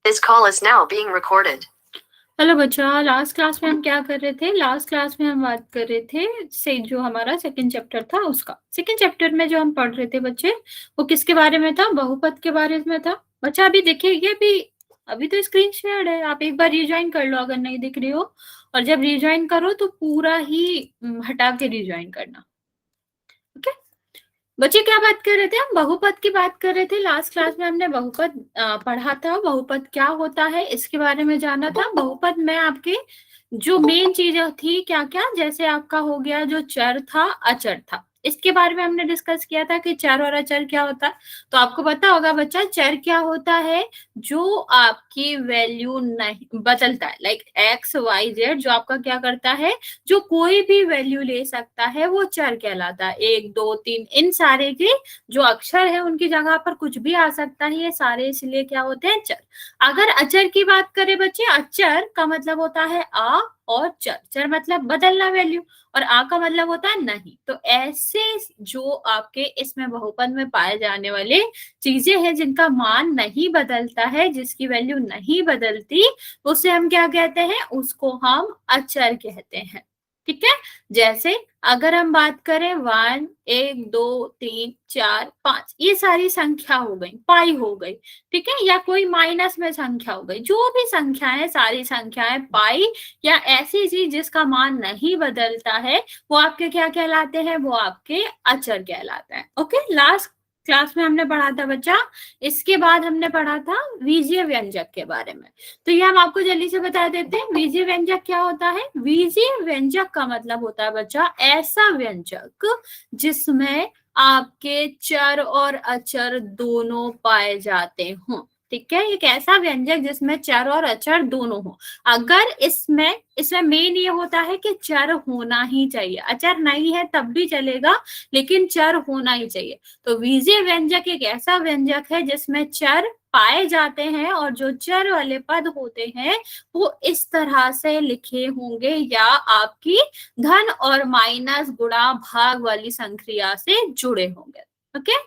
This call is now being recorded. Hello बच्चा, last class में हम क्या कर रहे थे? लास्ट क्लास में हम बात कर रहे थे से जो हमारा सेकंड चैप्टर था उसका। सेकंड चैप्टर में जो हम पढ़ रहे थे बच्चे, वो किसके बारे में था? बहुपद के बारे में था। बच्चा अभी देखिए, ये भी अभी तो स्क्रीन शेयर है, आप एक बार रिज्वाइन कर लो अगर नहीं दिख रही हो, और जब रिज्वाइन करो तो पूरा ही हटा के रिज्वाइन करना। ओके बच्चे, क्या बात कर रहे थे? हम बहुपद की बात कर रहे थे। लास्ट क्लास में हमने बहुपद पढ़ा था। बहुपद क्या होता है इसके बारे में जाना था। बहुपद में आपके जो मेन चीज थी क्या क्या, जैसे आपका हो गया जो चर था, अचर था, इसके बारे में हमने डिस्कस किया था कि चर और अचर क्या होता है। तो आपको पता होगा बच्चा, चर क्या होता है? जो आपकी वैल्यू नहीं बदलता है, लाइक एक्स वाई जेड, जो आपका क्या करता है, जो कोई भी वैल्यू ले सकता है, वो चर कहलाता है। 1 2 3 इन सारे के जो अक्षर है उनकी जगह पर कुछ भी आ सकता है, ये सारे इसलिए क्या होते हैं? चर। अगर अचर की बात करें बच्चे, अचर का मतलब होता है आ और चर। चर मतलब बदलना वैल्यू, और आ का मतलब होता है नहीं। तो ऐसे जो आपके इसमें बहुपद में पाए जाने वाले चीजें हैं जिनका मान नहीं बदलता है, जिसकी वैल्यू नहीं बदलती, उसे हम क्या कहते हैं? उसको हम अचर कहते हैं। ठीक है, जैसे अगर हम बात करें 1 1 2 3 4 5, ये सारी संख्या हो गई, पाई हो गई, ठीक है, या कोई माइनस में संख्या हो गई, जो भी संख्याएं, सारी संख्याएं पाई या ऐसी चीज जिसका मान नहीं बदलता है, वो आपके क्या कहलाते हैं? वो आपके अचर कहलाते हैं। ओके, लास्ट क्लास में हमने पढ़ा था बच्चा। इसके बाद हमने पढ़ा था बीजीय व्यंजक के बारे में। तो ये हम आपको जल्दी से बता देते हैं, बीजीय व्यंजक क्या होता है। बीजीय व्यंजक का मतलब होता है बच्चा ऐसा व्यंजक जिसमें आपके चर और अचर दोनों पाए जाते हों। ठीक है, एक ऐसा व्यंजक जिसमें चर और अचर दोनों हो। अगर इसमें मेन ये होता है कि चर होना ही चाहिए, अचर नहीं है तब भी चलेगा, लेकिन चर होना ही चाहिए। तो बीजीय व्यंजक एक ऐसा व्यंजक है जिसमें चर पाए जाते हैं, और जो चर वाले पद होते हैं वो इस तरह से लिखे होंगे, या आपकी धन और माइनस गुणा भाग वाली संक्रिया से जुड़े होंगे। ओके,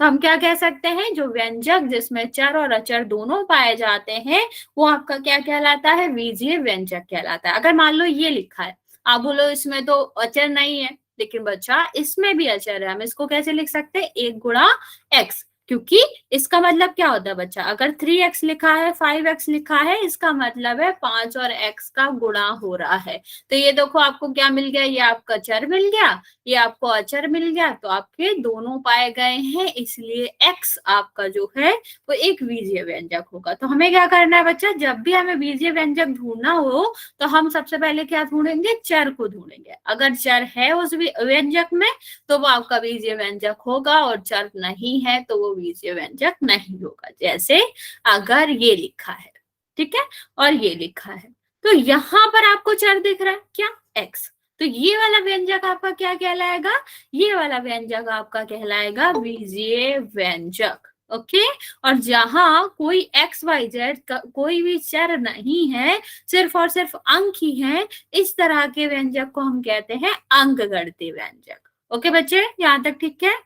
तो हम क्या कह सकते हैं? जो व्यंजक जिसमें चर और अचर दोनों पाए जाते हैं, वो आपका क्या कहलाता है? बीजीय व्यंजक कहलाता है। अगर मान लो ये लिखा है, आप बोलो इसमें तो अचर नहीं है, लेकिन बच्चा इसमें भी अचर है, हम इसको कैसे लिख सकते हैं? 1 गुणा एक्स, क्योंकि इसका मतलब क्या होता है बच्चा? अगर 3x लिखा है, 5x लिखा है, इसका मतलब है 5 और x का गुणा हो रहा है। तो ये देखो आपको क्या मिल गया? ये आपका चर मिल गया, ये आपको अचर मिल गया, तो आपके दोनों पाए गए हैं, इसलिए x आपका जो है वो एक बीजीय व्यंजक होगा। तो हमें क्या करना है बच्चा? जब भी हमें बीजीय व्यंजक ढूंढना हो तो हम सबसे पहले क्या ढूंढेंगे? चर को ढूंढेंगे। अगर चर है उस व्यंजक में तो वो आपका बीजीय व्यंजक होगा, और चर नहीं है तो वो बीजीय व्यंजक नहीं होगा। जैसे अगर ये लिखा है, ठीक है, और ये लिखा है, तो यहां पर आपको चर दिख रहा है क्या? x। तो ये वाला व्यंजक आपका क्या कहलाएगा? ये वाला व्यंजक आपका कहलाएगा बीजीय व्यंजक। ओके, और जहां कोई एक्स वाई जेड का कोई भी चर नहीं है, सिर्फ और सिर्फ अंक ही है, इस तरह के व्यंजक को हम कहते हैं अंकगणितीय व्यंजक। ओके बच्चे, यहाँ तक ठीक है?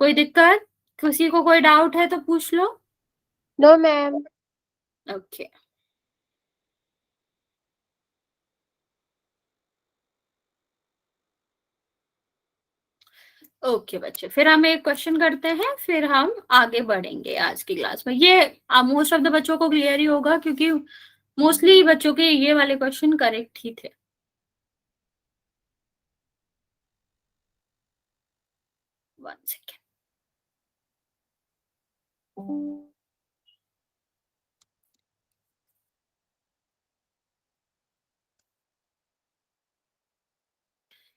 कोई दिक्कत? किसी को कोई डाउट है तो पूछ लो। No ma'am. ओके, ओके बच्चे, फिर हम एक क्वेश्चन करते हैं, फिर हम आगे बढ़ेंगे आज की क्लास में। ये मोस्ट ऑफ द बच्चों को क्लियर ही होगा, क्योंकि मोस्टली बच्चों के ये वाले क्वेश्चन करेक्ट ही थे। One second.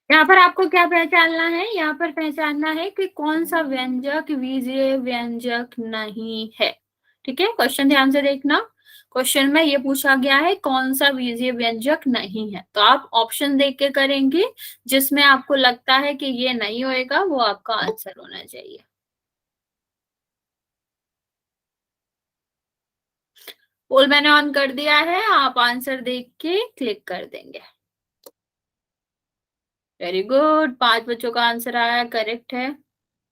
यहाँ पर आपको क्या पहचानना है? यहाँ पर पहचानना है कि कौन सा व्यंजक बीजीय व्यंजक नहीं है। ठीक है, क्वेश्चन ध्यान से देखना। क्वेश्चन में ये पूछा गया है कौन सा बीजीय व्यंजक नहीं है, तो आप ऑप्शन देख के करेंगे, जिसमें आपको लगता है कि ये नहीं होएगा वो आपका आंसर होना चाहिए। पोल मैंने ऑन कर दिया है, आप आंसर देख के क्लिक कर देंगे। वेरी गुड, 5 बच्चों का आंसर आया, करेक्ट है।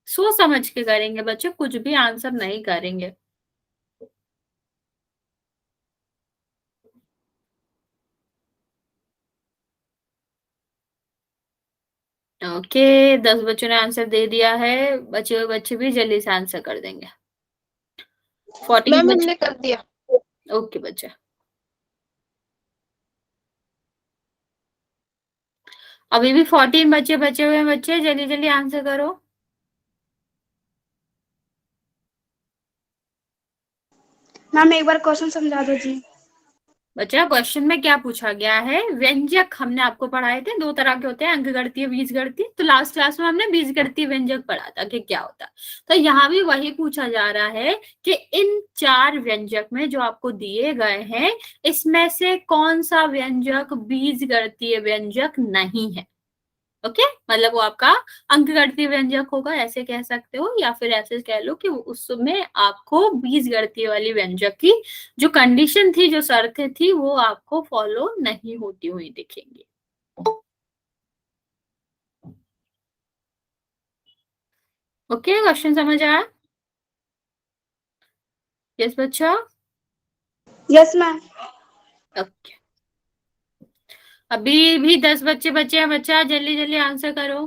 सोच समझ के करेंगे बच्चे, कुछ भी आंसर नहीं करेंगे। ओके, 10 बच्चों ने आंसर दे दिया है। बचे हुए बच्चे भी जल्दी से आंसर कर देंगे। 14 मैम बच्चे। हमने कर दिया। ओके बच्चे, अभी भी 14 बच्चे बचे हुए हैं। बच्चे जल्दी जल्दी आंसर करो। मैम एक बार क्वेश्चन समझा दो जी। बच्चा क्वेश्चन में क्या पूछा गया है? व्यंजक हमने आपको पढ़ाए थे, दो तरह के होते हैं, अंक गणितीय बीज गणितीय। तो लास्ट क्लास में हमने बीज गणितीय व्यंजक पढ़ा था कि क्या होता है। तो यहाँ भी वही पूछा जा रहा है कि इन 4 व्यंजक में जो आपको दिए गए हैं, इसमें से कौन सा व्यंजक बीज गणितीय व्यंजक नहीं है। ओके, मतलब वो आपका अंकगणितीय व्यंजक होगा, ऐसे कह सकते हो, या फिर ऐसे कह लो कि उसमें आपको बीजगणितीय वाली व्यंजक की जो कंडीशन थी, जो शर्तें थी, वो आपको फॉलो नहीं होती हुई दिखेंगी। ओके, क्वेश्चन समझ आया? यस बच्चा। Yes ma'am. ओके, अभी भी 10 बच्चे बचे हैं। बच्चा जल्दी जल्दी आंसर करो।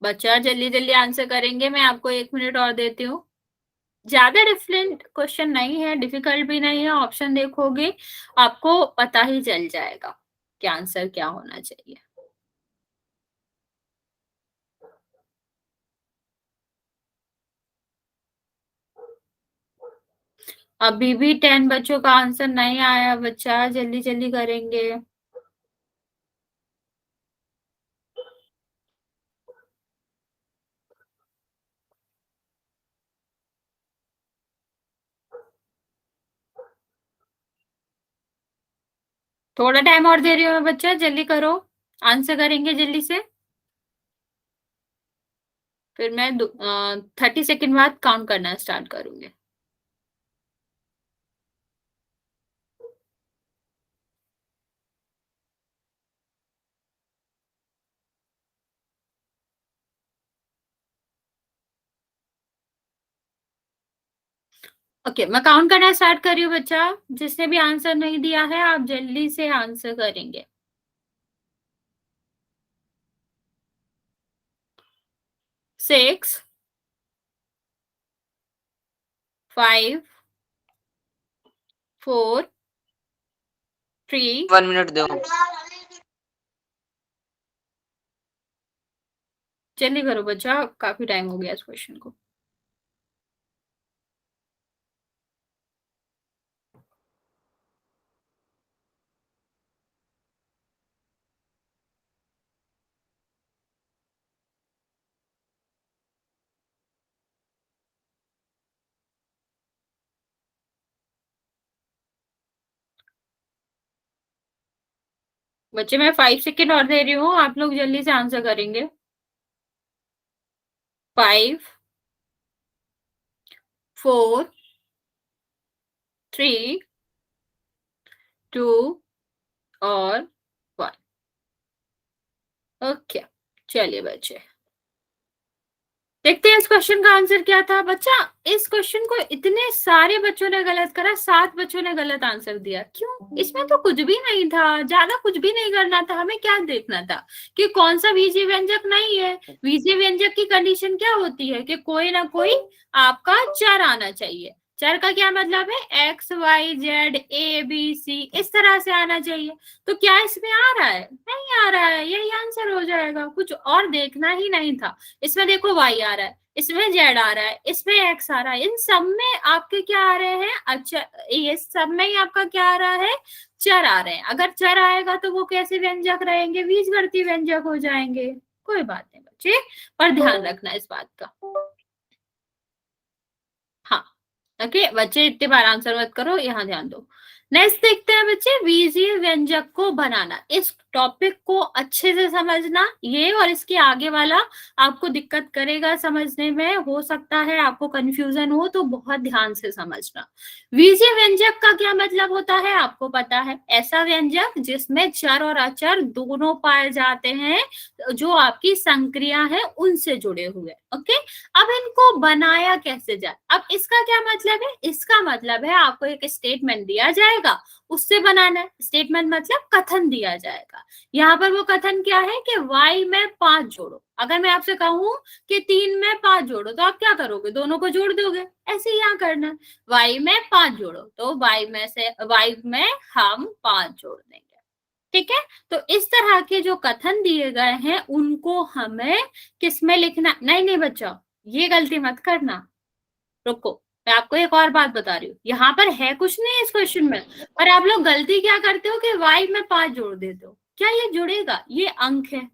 बच्चा जल्दी जल्दी आंसर करेंगे, मैं आपको 1 मिनट और देती हूँ। ज्यादा डिफरेंट क्वेश्चन नहीं है, डिफिकल्ट भी नहीं है। ऑप्शन देखोगे आपको पता ही चल जाएगा कि आंसर क्या होना चाहिए। अभी भी 10 बच्चों का आंसर नहीं आया। बच्चा जल्दी जल्दी करेंगे। थोड़ा टाइम और दे रही हूँ मैं। बच्चा जल्दी करो, आंसर करेंगे जल्दी से। फिर मैं 30 सेकेंड बाद काउंट करना स्टार्ट करूंगी। ओके, मैं काउंट करना स्टार्ट कर रही हूँ। बच्चा जिसने भी आंसर नहीं दिया है, आप जल्दी से आंसर करेंगे। 6, 5, 4, 3। 1 मिनट दो। जल्दी करो बच्चा, काफी टाइम हो गया इस क्वेश्चन को। बच्चे मैं 5 सेकेंड और दे रही हूँ, आप लोग जल्दी से आंसर करेंगे। 5, 4, 3, 2 और 1। ओके, चलिए बच्चे देखते हैं इस क्वेश्चन का आंसर क्या था। बच्चा इस क्वेश्चन को इतने सारे बच्चों ने गलत करा, 7 बच्चों ने गलत आंसर दिया। क्यों? इसमें तो कुछ भी नहीं था, ज्यादा कुछ भी नहीं करना था। हमें क्या देखना था कि कौन सा बीजीय व्यंजक नहीं है। बीजीय व्यंजक की कंडीशन क्या होती है कि कोई ना कोई आपका चर आना चाहिए। चर का क्या मतलब है? X Y Z A B C, इस तरह से आना चाहिए। तो क्या इसमें आ रहा है? नहीं आ रहा है, यही आंसर हो जाएगा। कुछ और देखना ही नहीं था। इसमें देखो वाई आ रहा है, इसमें जेड आ रहा है, इसमें एक्स आ रहा है, इन सब में आपके क्या आ रहे हैं? अच्छा, ये सब में ही आपका क्या आ रहा है? चर आ रहे हैं। अगर चर आएगा तो वो कैसे व्यंजक रहेंगे? बीजगणितीय व्यंजक हो जाएंगे। कोई बात नहीं बच्चे, पर ध्यान रखना इस बात का। हाँ, ओके बच्चे इतने बार आंसर मत करो, यहाँ ध्यान दो। नेक्स्ट देखते हैं बच्चे, बीजीय व्यंजक को बनाना। इस टॉपिक को अच्छे से समझना, ये और इसके आगे वाला आपको दिक्कत करेगा समझने में, हो सकता है आपको कंफ्यूजन हो, तो बहुत ध्यान से समझना। बीजीय व्यंजक का क्या मतलब होता है आपको पता है, ऐसा व्यंजक जिसमें चर और अचर दोनों पाए जाते हैं, जो आपकी संक्रिया है उनसे जुड़े हुए। ओके, अब इनको बनाया कैसे जाए, अब इसका क्या मतलब है, इसका मतलब है आपको एक स्टेटमेंट दिया जाएगा, उससे बनाना है। स्टेटमेंट मतलब कथन दिया जाएगा। यहाँ पर वो कथन क्या है कि y में 5 जोड़ो। अगर मैं आपसे कहूं कि 3 में 5 जोड़ो, तो आप क्या करोगे, दोनों को जोड़ दोगे। ऐसे ही यहाँ करना है, y में 5 जोड़ो, तो y में हम 5 जोड़ देंगे। ठीक है, तो इस तरह के जो कथन दिए गए हैं उनको हमें किस में लिखना, नहीं नहीं बच्चों, ये गलती मत करना, रुको, मैं आपको एक और बात बता रही हूँ, यहाँ पर है कुछ नहीं इस क्वेश्चन में, पर आप लोग गलती क्या करते हो कि y में 5 जोड़ देते हो। क्या ये जुड़ेगा, ये अंक है,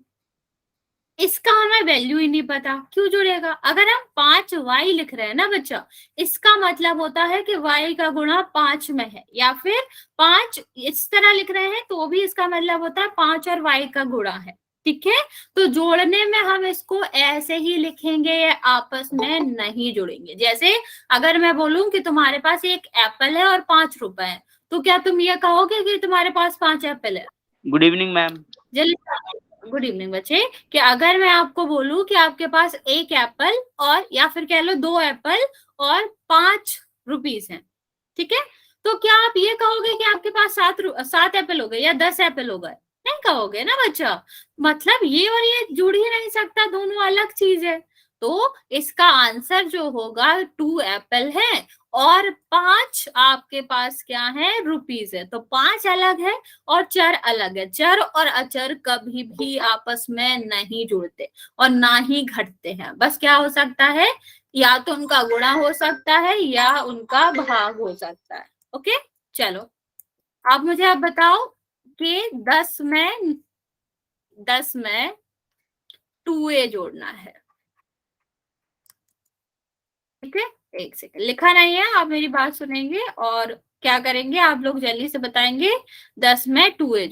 इसका हमें वैल्यू ही नहीं पता, क्यों जुड़ेगा। अगर हम 5y लिख रहे हैं ना बच्चा, इसका मतलब होता है कि y का गुणा 5 में है, या फिर 5 इस तरह लिख रहे हैं तो भी इसका मतलब होता है 5 और y का गुणा है। ठीक है, तो जोड़ने में हम इसको ऐसे ही लिखेंगे, या आपस में नहीं जुड़ेंगे। जैसे अगर मैं बोलूं कि तुम्हारे पास एक एप्पल है और 5 रुपए है, तो क्या तुम ये कहोगे कि तुम्हारे पास 5 एप्पल है। Good evening ma'am. Good evening बच्चे, कि अगर मैं आपको बोलूं कि आपके पास एक एप्पल और या फिर कह लो 2 एप्पल और 5 रुपीस हैं, ठीक है, तो क्या आप ये कहोगे कि आपके पास 7 एप्पल हो गए या 10 एप्पल हो गए, नहीं कहोगे ना बच्चा। मतलब ये और ये जुड़ ही नहीं सकता, दोनों अलग चीज है। तो इसका आंसर जो होगा 2 एप्पल है और 5 आपके पास क्या है, रुपीस है। तो 5 अलग है और चर अलग है। चर और अचर कभी भी आपस में नहीं जुड़ते और ना ही घटते हैं। बस क्या हो सकता है, या तो उनका गुणा हो सकता है या उनका भाग हो सकता है। ओके, चलो आप मुझे अब बताओ कि 10 में 2a जोड़ना है। ठीक है, एक सेकंड, लिखा नहीं है, आप मेरी बात सुनेंगे और क्या करेंगे, आप लोग जल्दी से बताएंगे 10 में 2a।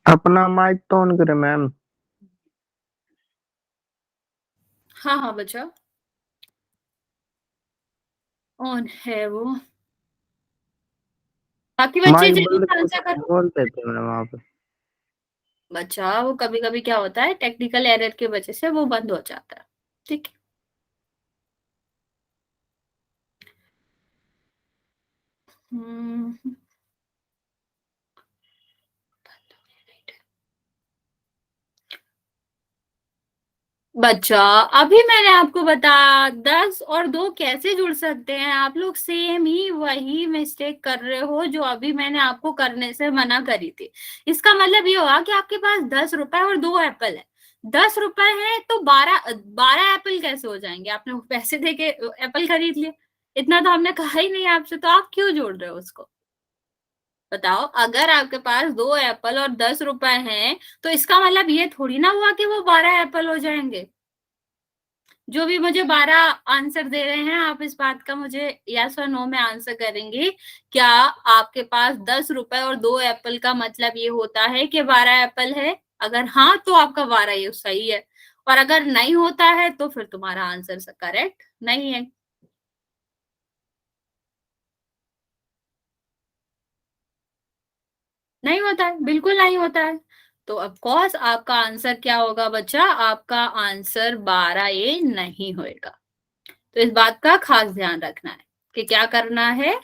अपना माइक तो ऑन करे मैम। हाँ हाँ बच्चा, ऑन है वो। बाकी बच्चे माइक जल्दी बंद से आंसर करके करो। बोलते थे मैम वहाँ पे। बच्चा वो कभी कभी क्या होता है, टेक्निकल एरर की वजह से वो बंद हो जाता है। ठीक है, बच्चा अभी मैंने आपको बताया 10 और 2 कैसे जुड़ सकते हैं। आप लोग सेम ही वही मिस्टेक कर रहे हो जो अभी मैंने आपको करने से मना करी थी। इसका मतलब ये हुआ कि आपके पास 10 रुपए और 2 एप्पल है। 10 रुपए है तो 12 एप्पल कैसे हो जाएंगे, आपने पैसे दे के एप्पल खरीद लिए। इतना तो हमने कहा ही नहीं आपसे, तो आप क्यों जोड़ रहे हो उसको, बताओ। अगर आपके पास 2 एप्पल और 10 रुपए हैं तो इसका मतलब ये थोड़ी ना हुआ कि वो 12 एप्पल हो जाएंगे। जो भी मुझे 12 आंसर दे रहे हैं, आप इस बात का मुझे यस और नो में आंसर करेंगे। क्या आपके पास 10 रुपए और 2 एप्पल का मतलब ये होता है कि 12 एप्पल है। अगर हाँ तो आपका 12 ये सही है, और अगर नहीं होता है तो फिर तुम्हारा आंसर करेक्ट नहीं है। नहीं होता है, बिल्कुल नहीं होता है। तो ऑफ कोर्स आपका आंसर क्या होगा बच्चा, आपका आंसर 12 ये नहीं होएगा। तो इस बात का खास ध्यान रखना है कि क्या करना है,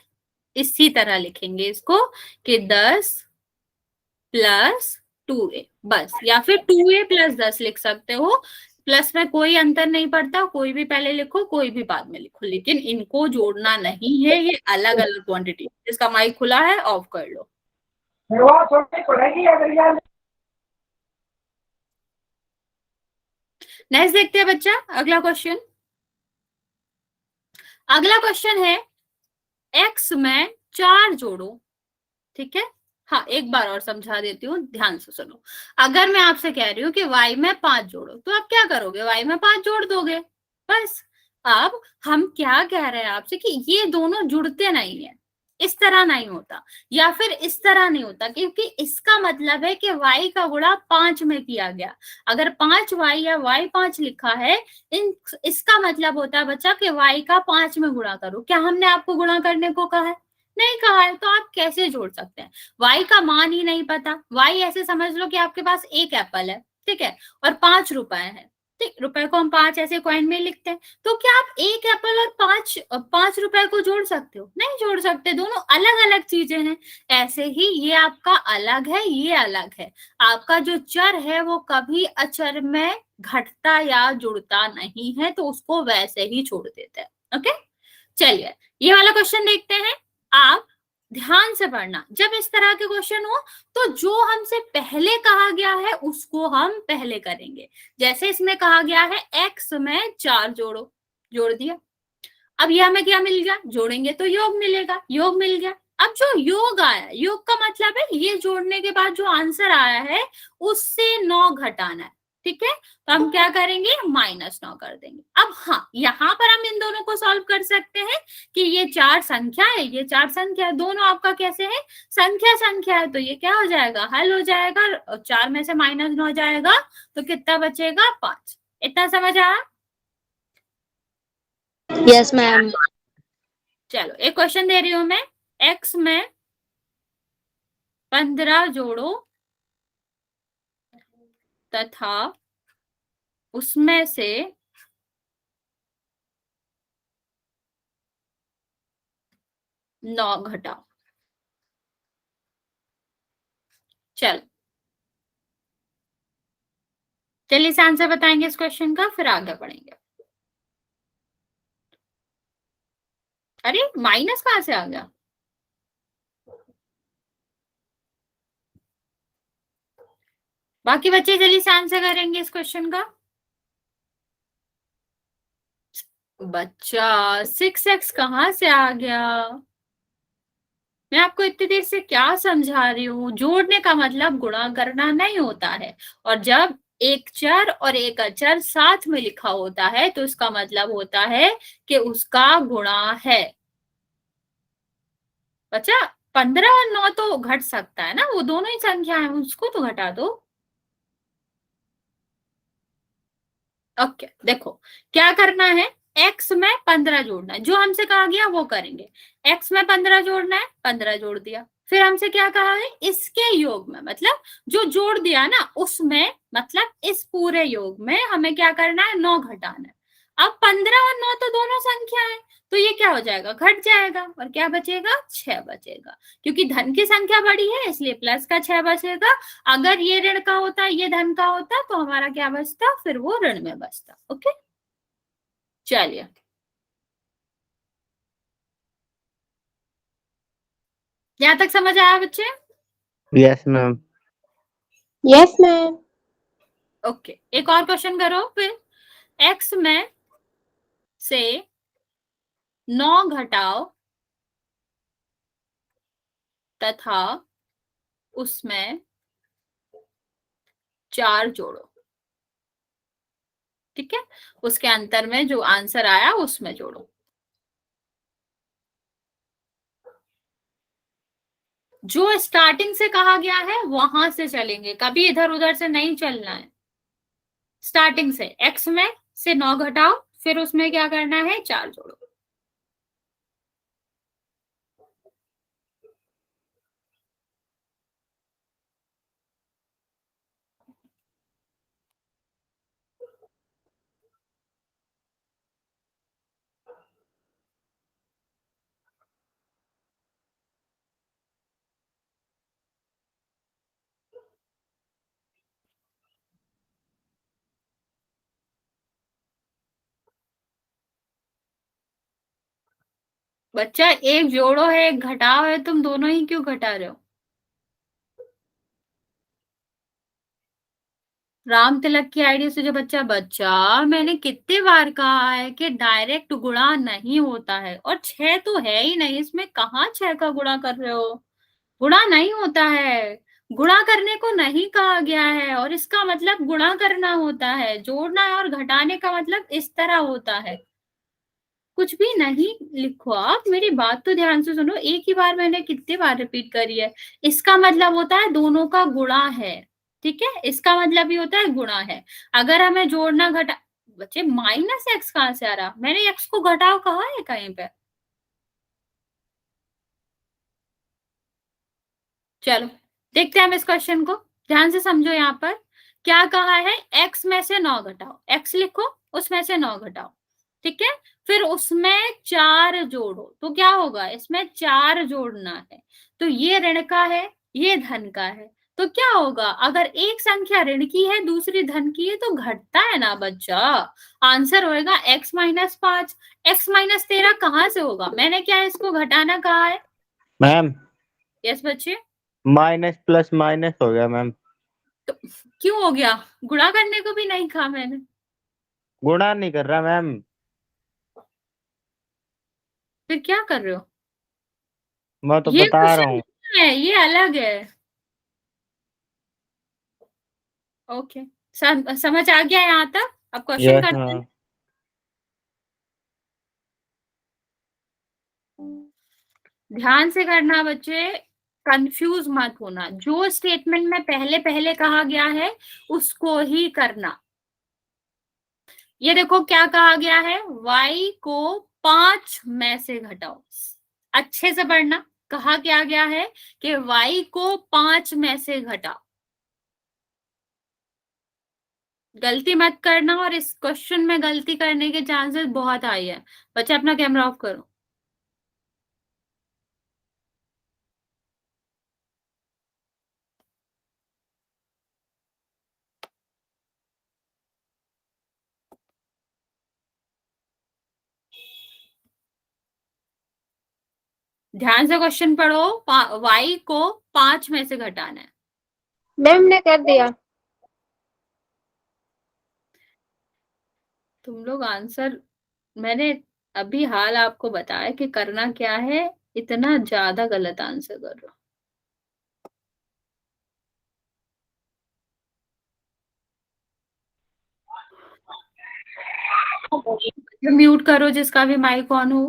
इसी तरह लिखेंगे इसको कि 10 प्लस 2a, बस, या फिर 2a प्लस 10 लिख सकते हो। प्लस में कोई अंतर नहीं पड़ता, कोई भी पहले लिखो कोई भी बाद में लिखो, लेकिन इनको जोड़ना नहीं है, ये अलग अलग क्वांटिटी। जिसका माइक खुला है ऑफ कर लो। नेक्स्ट देखते हैं बच्चा, अगला क्वेश्चन। अगला क्वेश्चन है x में 4 जोड़ो, ठीक है। हाँ, एक बार और समझा देती हूँ, ध्यान से सुनो। अगर मैं आपसे कह रही हूँ कि y में 5 जोड़ो, तो आप क्या करोगे? y में 5 जोड़ दोगे, बस। अब हम क्या कह रहे हैं आपसे कि ये दोनों जुड़ते नहीं है, इस तरह नहीं होता, या फिर इस तरह नहीं होता, क्योंकि इसका मतलब है कि y का गुणा 5 में किया गया। अगर 5y या y5 लिखा है, इसका मतलब होता है बच्चा कि y का 5 में गुणा करो। क्या हमने आपको गुणा करने को कहा है? नहीं कहा है। तो आप कैसे जोड़ सकते हैं? y का मान ही नहीं पता। y ऐसे समझ लो कि आपके पास एक एप्पल है, ठीक है, और 5 रुपए है, ठीक। रुपए को हम 5 ऐसे कॉइन में लिखते हैं। तो क्या आप एक एप्पल और 5 रुपए को जोड़ सकते हो? नहीं जोड़ सकते, दोनों अलग अलग चीजें हैं। ऐसे ही ये आपका अलग है, ये अलग है। आपका जो चर है वो कभी अचर में घटता या जुड़ता नहीं है, तो उसको वैसे ही छोड़ देते हैं। ओके, चलिए ये वाला क्वेश्चन देखते हैं। आप ध्यान से पढ़ना, जब इस तरह के क्वेश्चन हो तो जो हमसे पहले कहा गया है उसको हम पहले करेंगे। जैसे इसमें कहा गया है x में 4 जोड़ो, जोड़ दिया। अब यह हमें क्या मिल गया? जोड़ेंगे तो योग मिलेगा, योग मिल गया। अब जो योग आया, योग का मतलब है ये जोड़ने के बाद जो आंसर आया है उससे 9 घटाना है, ठीक है। तो हम क्या करेंगे? -9 कर देंगे। अब हाँ, यहां पर हम इन दोनों को सॉल्व कर सकते हैं कि ये 4 संख्या है, ये 4 संख्या है, दोनों आपका कैसे है? संख्या संख्या है, तो ये क्या हो जाएगा? हल हो जाएगा। 4 में से -9 जाएगा तो कितना बचेगा? 5। इतना समझ आया? Yes ma'am. चलो एक क्वेश्चन दे रही हूं मैं। x में 15 जोड़ो तथा उसमें से 9 घटाओ। चलो चलिए इस आंसर बताएंगे इस क्वेश्चन का, फिर आगे बढ़ेंगे। अरे माइनस कहां से आ गया? बाकी बच्चे जल्दी से आंसर करेंगे इस क्वेश्चन का। बच्चा 6x कहां से आ गया? मैं आपको इतनी देर से क्या समझा रही हूँ? जोड़ने का मतलब गुणा करना नहीं होता है, और जब एक चर और एक अचर साथ में लिखा होता है तो इसका मतलब होता है कि उसका गुणा है। बच्चा 15 और 9 तो घट सकता है ना, वो दोनों ही संख्या है, उसको तो घटा दो। ओके, देखो क्या करना है। x में 15 जोड़ना है, जो हमसे कहा गया वो करेंगे। x में 15 जोड़ना है, 15 जोड़ दिया। फिर हमसे क्या कहा है? इसके योग में, मतलब जो जोड़ दिया ना उसमें, मतलब इस पूरे योग में हमें क्या करना है? 9 घटाना है। अब 15 और 9 तो दोनों संख्या है, तो ये क्या हो जाएगा? घट जाएगा, और क्या बचेगा? 6 बचेगा। क्योंकि धन की संख्या बड़ी है इसलिए प्लस का 6 बचेगा। अगर ये ऋण का होता, ये धन का होता, तो हमारा क्या बचता? फिर वो ऋण में बचता। ओके, चलिए यहां तक समझ आया बच्चे? Yes ma'am. Yes ma'am. Okay, एक और क्वेश्चन करो फिर। x में से 9 घटाओ तथा उसमें 4 जोड़ो, ठीक है। उसके अंतर में जो आंसर आया उसमें जोड़ो। जो स्टार्टिंग से कहा गया है वहां से चलेंगे, कभी इधर उधर से नहीं चलना है। स्टार्टिंग से x में से 9 घटाओ, फिर उसमें क्या करना है? 4 जोड़ो। बच्चा एक जोड़ो है एक घटाओ है, तुम दोनों ही क्यों घटा रहे हो? राम तिलक की आईडी से जो बच्चा मैंने कितने बार कहा है कि डायरेक्ट गुणा नहीं होता है, और 6 तो है ही नहीं, इसमें कहाँ 6 का गुणा कर रहे हो? गुणा नहीं होता है, गुणा करने को नहीं कहा गया है, और इसका मतलब गुणा करना होता है, जोड़ना और घटाने का मतलब इस तरह होता है। कुछ भी नहीं लिखो, आप मेरी बात तो ध्यान से सुनो, एक ही बार मैंने कितने बार रिपीट करी है। इसका मतलब होता है दोनों का गुणा है, ठीक है, इसका मतलब भी होता है गुणा है। अगर हमें जोड़ना घटा, बच्चे माइनस एक्स कहां से आ रहा? मैंने एक्स को घटाओ कहा है कहीं पे? चलो देखते हैं हम इस क्वेश्चन को, ध्यान से समझो। यहाँ पर क्या कहा है? एक्स में से 9 घटाओ, एक्स लिखो, उसमें से 9 घटाओ, ठीक है, फिर उसमें 4 जोड़ो, तो क्या होगा? इसमें 4 जोड़ना है, तो ये ऋण का है, ये धन का है, तो क्या होगा? अगर एक संख्या ऋण की है, दूसरी धन की है, तो घटता है ना बच्चा। आंसर होएगा x माइनस 5। x माइनस 13 कहाँ से होगा? मैंने क्या इसको घटाना कहा है? मैम यस बच्चे, माइनस प्लस माइनस हो गया मैम। तो क्यों हो गया? गुणा करने को भी नहीं कहा मैंने। गुणा नहीं कर रहा मैम। फिर क्या कर रहे हो? मैं तो ये बता रहा क्वेश्चन हूँ। है, ये अलग है। ओके, समझ आ गया यहाँ तक? अब क्वेश्चन यस करते मैम। हैं। ध्यान से करना बच्चे, कंफ्यूज मत होना, जो स्टेटमेंट में पहले पहले कहा गया है उसको ही करना। ये देखो क्या कहा गया है, y को 5 में से घटाओ। अच्छे से पढ़ना, कहा क्या गया है कि y को 5 में से घटाओ। गलती मत करना, और इस क्वेश्चन में गलती करने के चांसेस बहुत हाई है। बच्चा अपना कैमरा ऑफ करो। ध्यान से क्वेश्चन पढ़ो, y को 5 में से घटाना है। मैम ने कर दिया। तुम लोग आंसर, मैंने अभी हाल आपको बताया कि करना क्या है, इतना ज्यादा गलत आंसर कर रहे हो। म्यूट करो जिसका भी माइक ऑन हो।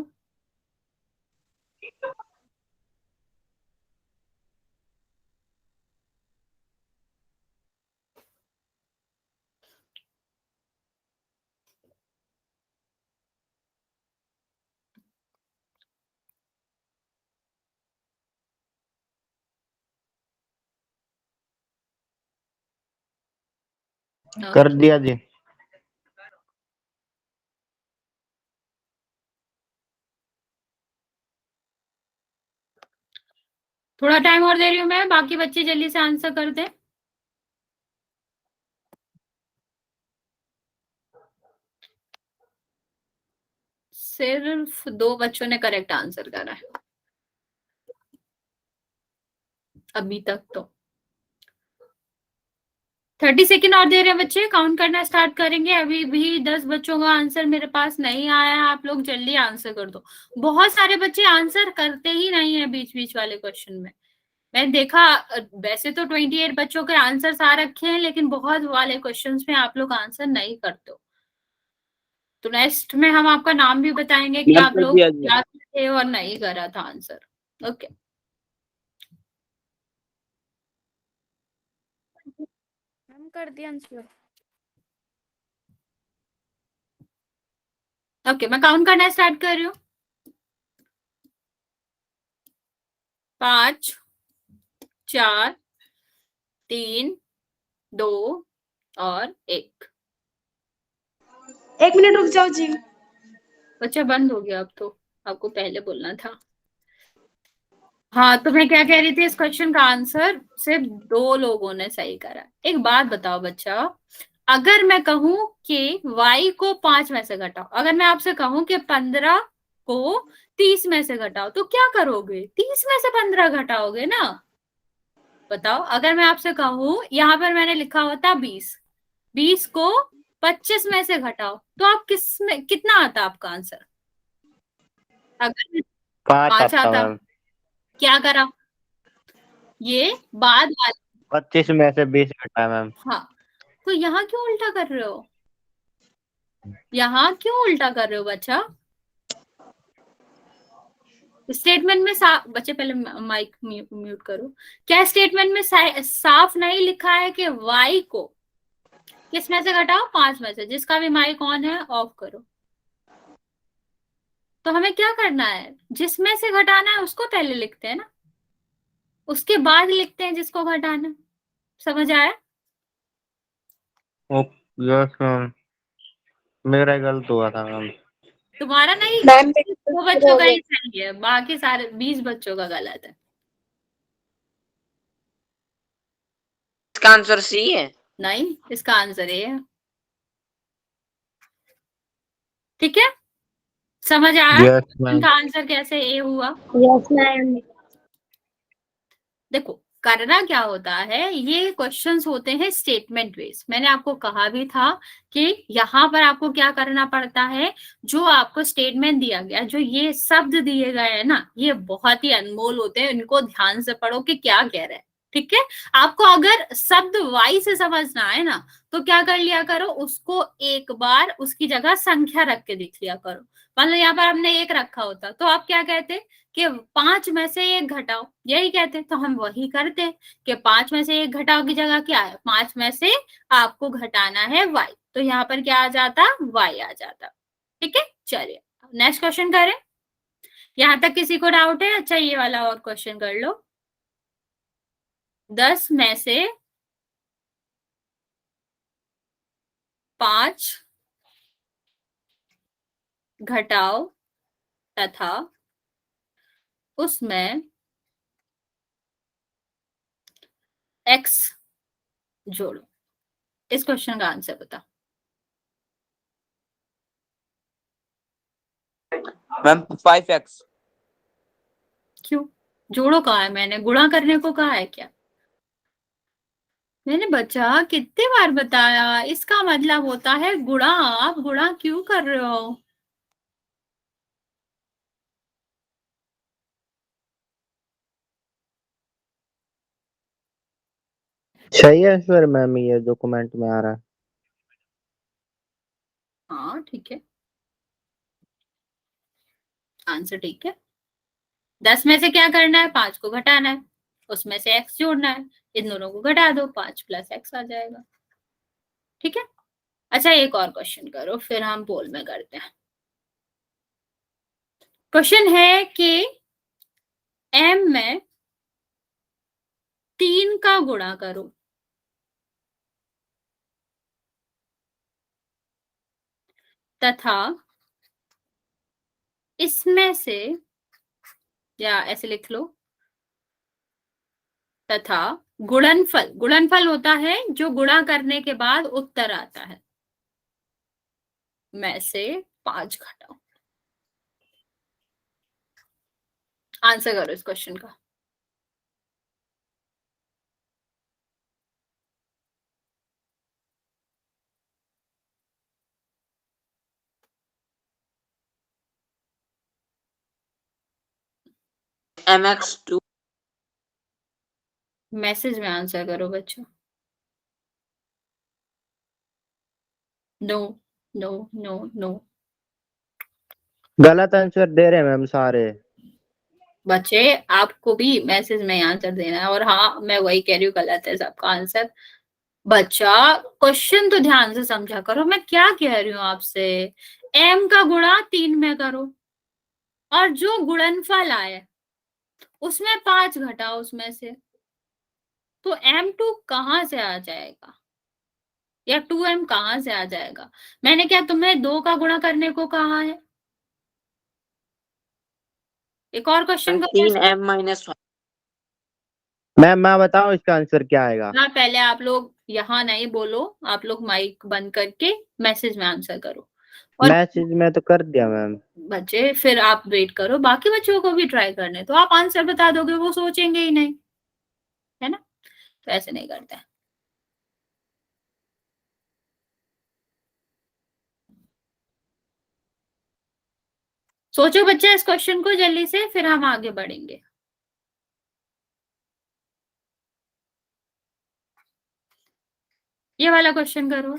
कर दिया जी। थोड़ा टाइम और दे रही हूँ मैं, बाकी बच्चे जल्दी से आंसर कर दें। सिर्फ 2 बच्चों ने करेक्ट आंसर करा है अभी तक। तो 30 सेकेंड और दे रहे हैं बच्चे, काउंट करना स्टार्ट करेंगे। अभी भी 10 बच्चों का आंसर मेरे पास नहीं आया है, आप लोग जल्दी आंसर कर दो। बहुत सारे बच्चे आंसर करते ही नहीं है बीच बीच वाले क्वेश्चन में। मैंने देखा, वैसे तो 28 बच्चों के आंसर आ रखे हैं, लेकिन बहुत वाले क्वेश्चंस में आप लोग आंसर नहीं करते हो। तो नेक्स्ट में हम आपका नाम भी बताएंगे कि मैम आप कर लोग दिया जी। याद थे और नहीं करा था आंसर। ओके, मैम कर दिया आंसर। ओके, मैं काउंट करना स्टार्ट कर रही हूँ। 5, 4, 3, 2 और 1। 1 मिनट रुक जाओ जी। बच्चा बंद हो गया अब तो, आपको पहले बोलना था। हाँ, तो मैं क्या कह रही थी, इस क्वेश्चन का आंसर सिर्फ 2 लोगों ने सही करा। एक बात बताओ बच्चा, अगर मैं कहूं कि y को 5 में से घटाओ, अगर मैं आपसे कहूं कि 15 को 30 में से घटाओ, तो क्या करोगे? 30 में से 15 घटाओगे ना? बताओ, अगर मैं आपसे कहूं, यहाँ पर मैंने लिखा होता 20, 20 को 25 में से घटाओ, तो आप किस में कितना आता आपका आंसर? अगर 5 5 आता आता, मैम। क्या करा? ये बाद वाला, 25 में से 20 घटा मैम। हाँ, तो यहाँ क्यों उल्टा कर रहे हो? यहाँ क्यों उल्टा कर रहे हो बच्चा? स्टेटमेंट में बच्चे पहले माइक म्यूट करो। क्या स्टेटमेंट में साफ नहीं लिखा है कि y को किस में से घटाओ? 5 में से। जिसका भी माइक ऑन है ऑफ करो। तो हमें क्या करना है? जिसमें से घटाना है उसको पहले लिखते हैं ना, उसके बाद लिखते हैं जिसको घटाना है। समझ आया? यस मैम, मेरा गलत हुआ था मैम। तुम्हारा नहीं, मैम वो बच्चों का ही सही है, बाकी सारे 20 बच्चों का गलत है। इसका आंसर सी है। नहीं, इसका आंसर ए है। ठीक है, समझ आया यस मैम। इनका आंसर कैसे ए हुआ? Yes ma'am. देखो करना क्या होता है, ये क्वेश्चंस होते हैं स्टेटमेंट बेस्ड। मैंने आपको कहा भी था कि यहाँ पर आपको क्या करना पड़ता है, जो आपको स्टेटमेंट दिया गया, जो ये शब्द दिए गए हैं ना, ये बहुत ही अनमोल होते हैं, इनको ध्यान से पढ़ो कि क्या कह रहे हैं। ठीक है, आपको अगर शब्द वाई से समझना है ना, तो क्या कर लिया करो, उसको एक बार उसकी जगह संख्या रख के देख लिया करो। मतलब यहाँ पर हमने 1 रखा होता तो आप क्या कहते कि 5 में से 1 घटाओ, यही कहते। तो हम वही करते कि 5 में से 1 घटाओ की जगह क्या है, 5 में से आपको घटाना है y, तो यहाँ पर क्या आ जाता, y आ जाता। ठीक है, चलिए नेक्स्ट क्वेश्चन करें। यहां तक किसी को डाउट है? अच्छा ये वाला और क्वेश्चन कर लो। 10 में से 5 घटाओ तथा उसमें x जोड़ो। इस क्वेश्चन का आंसर बता। Ma'am 5x। क्यों? जोड़ो कहा है मैंने, गुणा करने को कहा है क्या? मैंने बच्चा कितने बार बताया, इसका मतलब होता है गुणा। आप गुणा क्यों कर रहे हो? सही है सर मैम, ये जो कमेंट में आ रहा है। हाँ ठीक है, आंसर ठीक है। 10 में से क्या करना है, 5 को घटाना है, उसमें से x जोड़ना है, इन दोनों को घटा दो, 5 प्लस x आ जाएगा। ठीक है, अच्छा एक और क्वेश्चन करो, फिर हम पोल में करते हैं। क्वेश्चन है कि m में 3 का गुणा करो तथा इसमें से, या ऐसे लिख लो, तथा गुणनफल, गुणनफल होता है जो गुणा करने के बाद उत्तर आता है, में से 5 घटाओ। आंसर करो इस क्वेश्चन का। mx2। मैसेज में आंसर करो बच्चों। नो नो नो नो, गलत आंसर दे रहे हैं मैम सारे। बच्चे आपको भी मैसेज में आंसर देना है, और हाँ मैं वही कह रही हूँ, गलत है सबका आंसर। बच्चा क्वेश्चन तो ध्यान से समझा करो, मैं क्या कह रही हूँ आपसे। m का गुणा 3 में करो, और जो गुणनफल आए उसमें 5 घटाओ उसमें से, तो m2 कहाँ से आ जाएगा, या 2m कहाँ से आ जाएगा? मैंने क्या तुम्हें 2 का गुणा करने को कहा है? एक और क्वेश्चन करो। 3m minus 1। मैम मैं बताऊं इसका आंसर क्या आएगा? हाँ पहले आप लोग यहाँ नहीं बोलो, आप लोग माइक बंद करके मैसेज में आंसर करो। और मैसेज में तो कर दिया मैम। बच्चे फिर आप वेट करो, बाकी बच्चों को भी ट्राई करने, तो आप आंसर बता दोगे, वो सोचेंगे ही नहीं, है ना? तो ऐसे नहीं करते हैं। सोचो बच्चा इस क्वेश्चन को जल्दी से, फिर हम आगे बढ़ेंगे। ये वाला क्वेश्चन करो।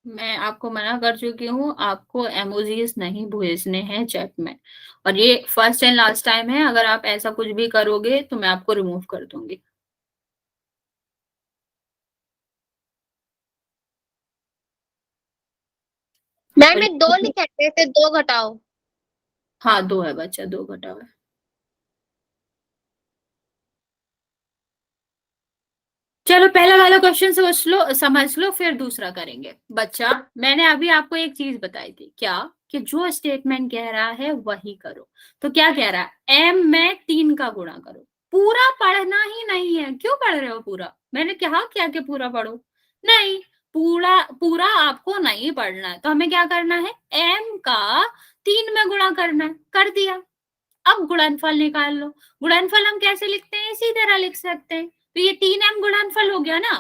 मैं आपको मना कर चुकी हूँ, आपको एमोजीज नहीं भेजने हैं चैट में, और ये फर्स्ट एंड लास्ट टाइम है। अगर आप ऐसा कुछ भी करोगे तो मैं आपको रिमूव कर दूंगी। मैम ये 2 लिखे थे, फिर 2 घटाओ। हाँ 2 है बच्चा, 2 घटाओ है। चलो पहला वाला क्वेश्चन समझ लो, फिर दूसरा करेंगे। बच्चा मैंने अभी आपको एक चीज बताई थी, क्या कि जो स्टेटमेंट कह रहा है वही करो। तो क्या कह रहा है, m में 3 का गुणा करो। पूरा पढ़ना ही नहीं है, क्यों पढ़ रहे हो पूरा? मैंने कहा क्या कि पूरा पढ़ो? नहीं, पूरा पूरा आपको नहीं पढ़ना है। तो हमें क्या करना है, m का 3 में गुणा करना है। कर दिया। अब गुणनफल निकाल लो। गुणनफल हम कैसे लिखते हैं, इसी तरह लिख सकते हैं। तो ये 3m गुणनफल हो गया ना,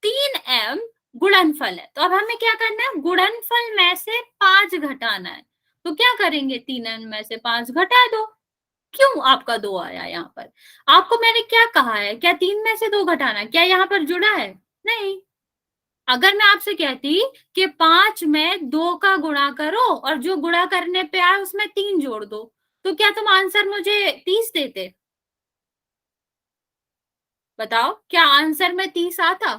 3m गुणनफल है। तो अब हमें क्या करना है, गुणनफल में से 5 घटाना है। तो क्या करेंगे, 3m में से 5 घटा दो। क्यों आपका 2 आया यहाँ पर? आपको मैंने क्या कहा है, क्या 3 में से 2 घटाना, क्या यहाँ पर जुड़ा है? नहीं। अगर मैं आपसे कहती कि 5 में 2 का गुणा करो और जो गुणा करने पे आए उसमें 3 जोड़ दो, तो क्या तुम आंसर मुझे 30 देते? बताओ, क्या आंसर में 30 आता?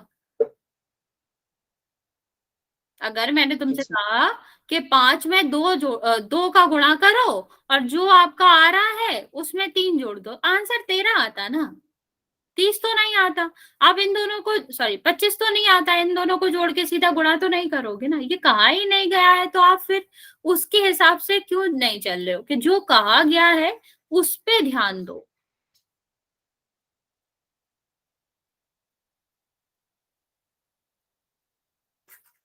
अगर मैंने तुमसे कहा कि 5 में 2 का गुणा करो और जो आपका आ रहा है उसमें 3 जोड़ दो, आंसर 13 आता ना, 30 तो नहीं आता। आप इन दोनों को, सॉरी 25 तो नहीं आता, इन दोनों को जोड़ के सीधा गुणा तो नहीं करोगे ना, ये कहा ही नहीं गया है। तो आप फिर उसके हिसाब से क्यों नहीं चल रहे हो, कि जो कहा गया है उस पे ध्यान दो।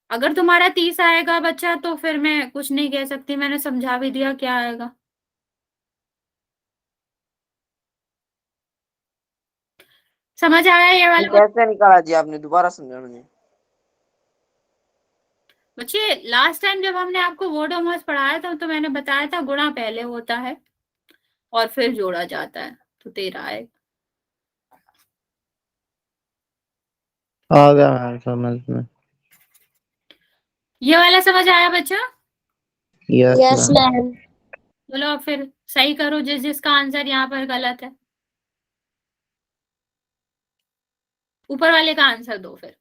अगर तुम्हारा 30 आएगा बच्चा तो फिर मैं कुछ नहीं कह सकती, मैंने समझा भी दिया क्या आएगा। समझ आया ये वाला? कैसे निकाला जी आपने, दोबारा समझा मुझे। बच्चे लास्ट टाइम जब हमने आपको वर्ड ऑफ मॉस पढ़ाया था तो मैंने बताया था गुणा पहले होता है और फिर जोड़ा जाता है। तो 13 आएगा। आ गया मैम समझ में। ये वाला समझ आया बच्चा? Yes yes ma'am. मैम। चलो अब फिर सही करो जिसका आंसर यहाँ पर गलत है। ऊपर वाले का आंसर दो फिर।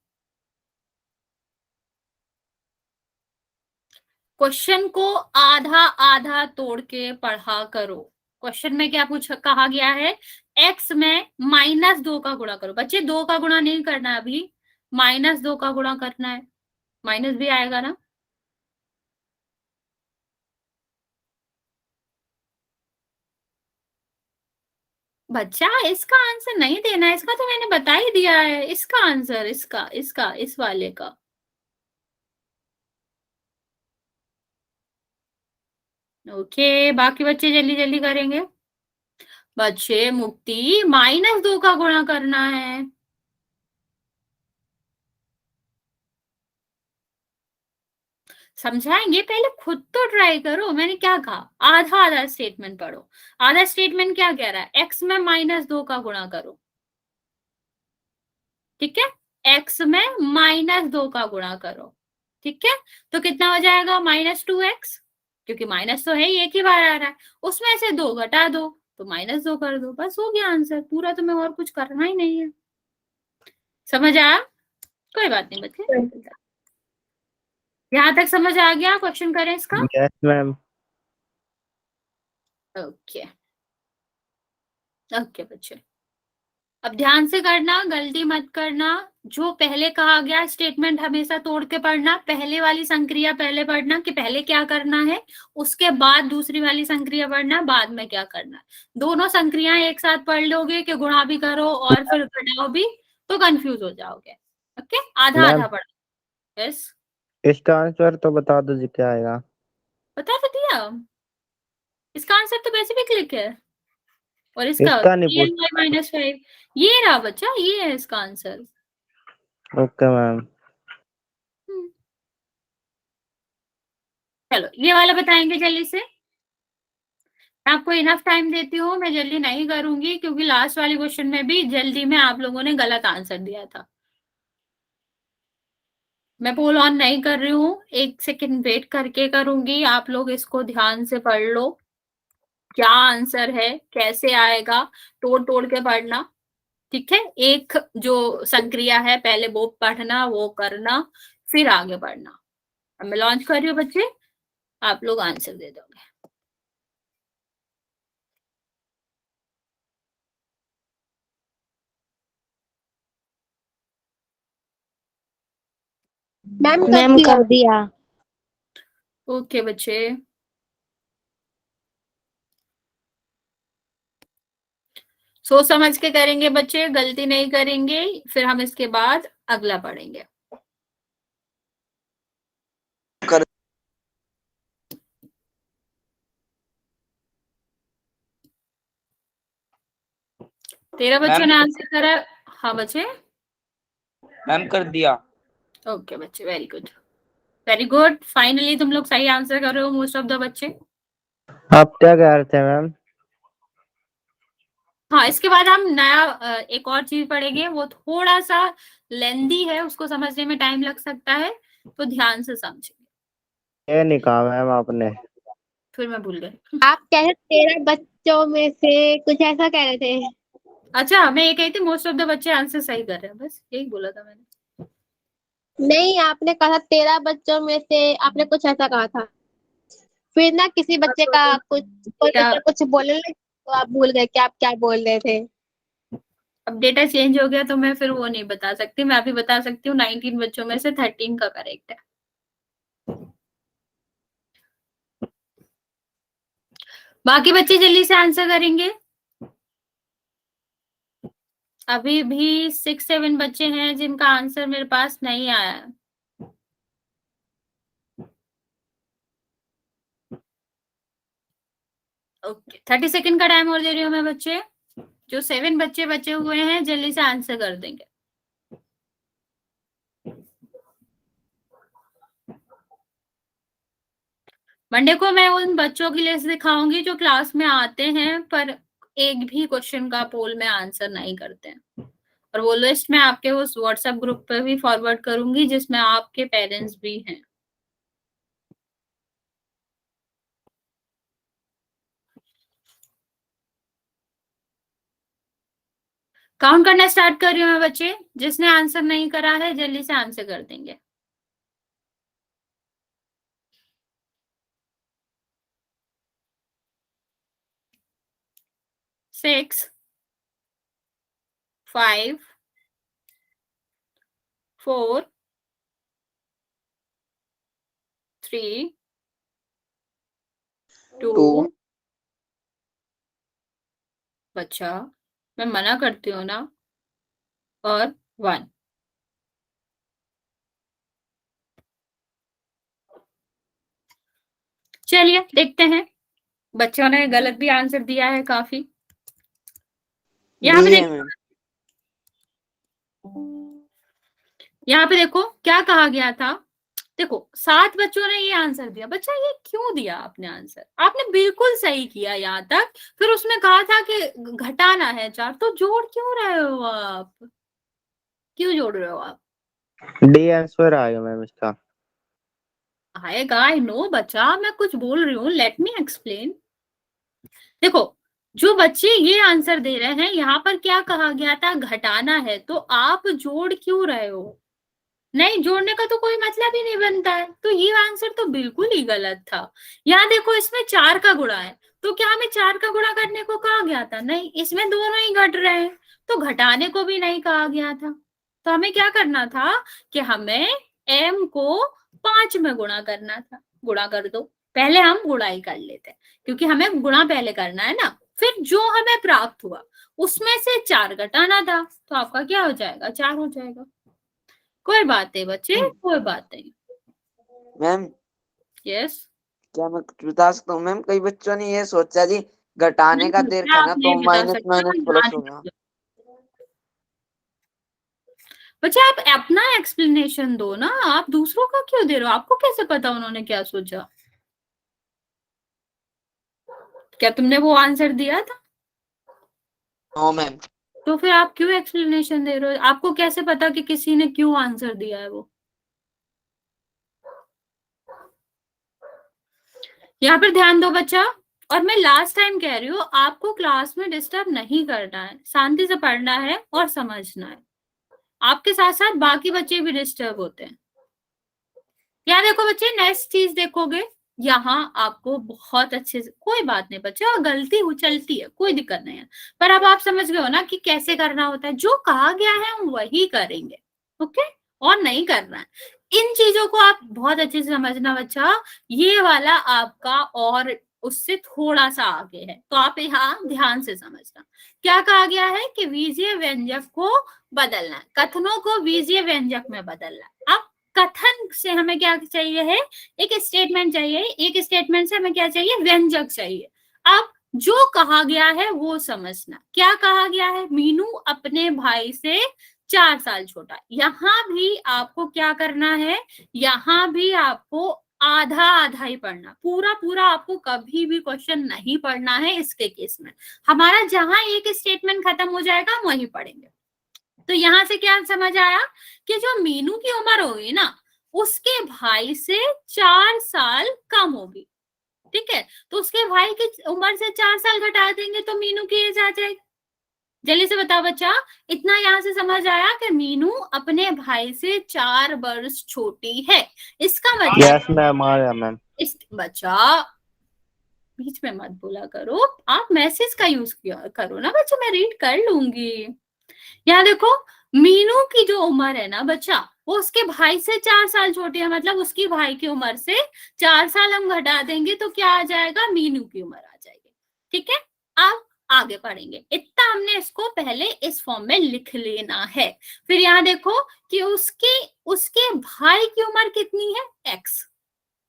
क्वेश्चन को आधा आधा तोड़ के पढ़ा करो। क्वेश्चन में क्या कहा गया है, x में -2 का गुणा करो। बच्चे 2 का गुणा नहीं करना है अभी, -2 का गुणा करना है। माइनस भी आएगा ना? बच्चा इसका आंसर नहीं देना है, इसका तो मैंने बता ही दिया है। इसका आंसर, इसका इस वाले का। ओके, बाकी बच्चे जल्दी जल्दी करेंगे। बच्चे मुक्ति -2 का गुणा करना है। समझाएंगे, पहले खुद तो ट्राई करो। मैंने क्या कहा, आधा आधा स्टेटमेंट पढ़ो। आधा स्टेटमेंट क्या कह रहा है, x में -2 का गुणा करो। ठीक है, x में -2 का गुणा करो। ठीक है, तो कितना हो जाएगा, -2x, क्योंकि माइनस तो है ही, एक ही बार आ रहा है। उसमें से 2 घटा दो तो -2 कर दो, बस हो गया आंसर। पूरा तुम्हें और कुछ करना ही नहीं है। समझ आया? कोई बात नहीं बच्चे, यहाँ तक समझ आ गया? क्वेश्चन करें इसका? Yes ma'am. ओके ओके बच्चे, अब ध्यान से करना, गलती मत करना। जो पहले कहा गया स्टेटमेंट हमेशा तोड़ के पढ़ना। पहले वाली संक्रिया पहले पढ़ना कि पहले क्या करना है, उसके बाद दूसरी वाली संक्रिया पढ़ना बाद में क्या करना है। दोनों संक्रियाएं एक साथ पढ़ लोगे कि गुणा भी करो और फिर घटाओ भी, तो कंफ्यूज हो जाओगे। ओके, आधा मैम आधा पढ़ा। यस, इसका आंसर तो बता दो जी क्या आएगा। बता तो दिया। इसका आंसर तो वैसे भी क्लिक है, और इसका इसका नहीं 3n/-5 ये रहा बच्चा, ये है इसका आंसर। Okay ma'am. चलो ये वाला बताएंगे जल्दी से। मैं आपको इनफ टाइम देती हूँ, मैं जल्दी नहीं करूंगी क्योंकि लास्ट वाले क्वेश्चन में भी जल्दी में आप लोगों ने गलत आंसर दिया था। मैं पोल ऑन नहीं कर रही हूँ, 1 सेकेंड वेट करके करूंगी। आप लोग इसको ध्यान से पढ़ लो, क्या आंसर है, कैसे आएगा, तोड़ तोड़ के पढ़ना। ठीक है, एक जो संक्रिया है पहले वो पढ़ना, वो करना, फिर आगे बढ़ना। अब मैं लॉन्च कर रही हूँ बच्चे, आप लोग आंसर दे दोगे। मैम मैम कर दिया। ओके बच्चे, सोच समझ के करेंगे बच्चे, गलती नहीं करेंगे, फिर हम इसके बाद अगला पढ़ेंगे। कर 13 बच्चों ने आंसर करा। हाँ बच्चे, मैम कर दिया। ओके बच्चे, very good very good. Finally तुम लोग सही आंसर कर रहे हो मोस्ट ऑफ द बच्चे। आप क्या कह रहे थे मैम। हाँ, इसके बाद हम नया एक और चीज पढ़ेंगे, वो थोड़ा सा लेंदी है, उसको समझने में टाइम लग सकता है, तो ध्यान से समझेंगे। ये नहीं कहा मैम आपने। फिर मैं भूल गई। आप कह रहे 13 बच्चों में से कुछ ऐसा कह रहे थे। अच्छा, मैं ये कही थी मोस्ट ऑफ द बच्चे आंसर सही कर रहे हैं, बस यही बोला था मैंने। नहीं, आपने कहा था 13 बच्चों में से, आपने कुछ ऐसा कहा था। फिर ना किसी बच्चे का कुछ, कोई क्या? बच्चा कुछ बोलने लगे तो आप भूल गए कि आप क्या बोल रहे थे। अब डेटा चेंज हो गया तो मैं फिर वो नहीं बता सकती। मैं अभी बता सकती हूँ 19 बच्चों में से 13 का करेक्ट है। बाकी बच्चे जल्दी से आंसर करेंगे। अभी भी 6-7 बच्चे हैं जिनका आंसर मेरे पास नहीं आया है। ओके, 30 सेकंड का टाइम और दे रही हूँ मैं बच्चे। जो 7 बच्चे बचे हुए हैं जल्दी से आंसर कर देंगे। मंडे को मैं उन बच्चों की लिस्ट दिखाऊंगी जो क्लास में आते हैं पर एक भी क्वेश्चन का पोल में आंसर नहीं करते हैं, और वो लिस्ट मैं आपके उस व्हाट्सएप ग्रुप पे भी फॉरवर्ड करूंगी जिसमें आपके पेरेंट्स भी हैं। काउंट करना स्टार्ट कर रही हूँ मैं बच्चे, जिसने आंसर नहीं करा है जल्दी से आंसर कर देंगे। 6 5 4 3 2 बच्चा, मैं मना करती हूँ ना, और 1। चलिए देखते हैं, बच्चों ने गलत भी आंसर दिया है काफी। यहाँ पे देखो, यहाँ पे देखो क्या कहा गया था। देखो 7 बच्चों ने ये आंसर दिया। बच्चा ये क्यों दिया आपने आंसर? आपने बिल्कुल सही किया यहाँ तक, फिर उसमें कहा था कि घटाना है 4, तो जोड़ क्यों रहे हो आप? क्यों जोड़ रहे हो आप? डी आंसर आएगा मैम इसका। आएगा, आई नो बच्चा, मैं कुछ बोल रही हूँ, लेट मी एक्सप्लेन। देखो, जो बच्चे ये आंसर दे रहे हैं, यहाँ पर क्या कहा गया था? घटाना है, तो आप जोड़ क्यों रहे हो? नहीं, जोड़ने का तो कोई मतलब ही नहीं बनता है, तो ये आंसर तो बिल्कुल ही गलत था। यहाँ देखो, इसमें 4 का गुणा है, तो क्या हमें 4 का गुणा करने को कहा गया था? नहीं, इसमें दोनों ही घट रहे हैं, तो घटाने को भी नहीं कहा गया था। तो हमें क्या करना था कि हमें m को 5 में गुणा करना था। गुणा कर दो, पहले हम गुणा ही कर लेते हैं क्योंकि हमें गुणा पहले करना है ना, फिर जो हमें प्राप्त हुआ उसमें से 4 घटाना था, तो आपका क्या हो जाएगा, 4 हो जाएगा। कोई बात नहीं बच्चे, कोई बात नहीं। मैम यस, क्या मैं कुछ बता सकता हूँ मैम? कई बच्चों ने ये सोचा जी घटाने का देर था आप ना, नहीं तो बता माइनस सकते, माइनस प्लस हो गया। बच्चे आप अपना एक्सप्लेनेशन दो ना, आप दूसरों का क्यों दे रहे हो? आपको कैसे पता उन्होंने क्या सोचा? क्या तुमने वो आंसर दिया था? No ma'am. तो फिर आप क्यों एक्सप्लेनेशन दे रहे हो? आपको कैसे पता कि किसी ने क्यों आंसर दिया है वो? यहाँ पर ध्यान दो बच्चा, और मैं लास्ट टाइम कह रही हूँ, आपको क्लास में डिस्टर्ब नहीं करना है, शांति से पढ़ना है और समझना है। आपके साथ साथ बाकी बच्चे भी डिस्टर्ब होते हैं। यहाँ देखो बच्चे, नेक्स्ट चीज देखोगे, यहाँ आपको बहुत अच्छे से, कोई बात नहीं बच्चे, और गलती हो चलती है, कोई दिक्कत नहीं है, पर अब आप समझ गए हो ना कि कैसे करना होता है। जो कहा गया है हम वही करेंगे, ओके, और नहीं करना है। इन चीजों को आप बहुत अच्छे से समझना बच्चा। ये वाला आपका और उससे थोड़ा सा आगे है, तो आप यहाँ ध्यान से समझना। क्या कहा गया है कि वीजीय व्यंजक को बदलना है, कथनों को वीजीय व्यंजक में बदलना है। अब कथन से हमें क्या चाहिए है, एक स्टेटमेंट चाहिए, एक स्टेटमेंट से हमें क्या चाहिए, व्यंजक चाहिए। अब जो कहा गया है वो समझना। क्या कहा गया है, मीनू अपने भाई से 4 साल छोटा। यहाँ भी आपको क्या करना है, यहाँ भी आपको आधा आधा ही पढ़ना, पूरा पूरा आपको कभी भी क्वेश्चन नहीं पढ़ना है। इसके केस में हमारा जहां एक स्टेटमेंट खत्म हो जाएगा हम वही पढ़ेंगे। तो यहां से क्या समझ आया कि जो मीनू की उम्र होगी ना, उसके भाई से 4 साल कम होगी, ठीक है। तो उसके भाई की उम्र से 4 साल घटा देंगे तो मीनू की एज आ जाएगी। जल्दी से बताओ बच्चा, इतना यहां से समझ आया कि मीनू अपने भाई से 4 वर्ष छोटी है। इसका मतलब यस मैम, आ गया मैम। इस बच्चा बीच में मत बोला करो, आप मैसेज का यूज करो ना बच्चा, मैं रीड कर लूंगी। यहाँ देखो, मीनू की जो उम्र है ना बच्चा, वो उसके भाई से 4 साल छोटी है, मतलब उसकी भाई की उम्र से 4 साल हम घटा देंगे तो क्या आ जाएगा, मीनू की उम्र आ जाएगी, ठीक है। अब आगे पढ़ेंगे, इतना हमने इसको पहले इस फॉर्म में लिख लेना है। फिर यहाँ देखो कि उसके उसके भाई की उम्र कितनी है, x,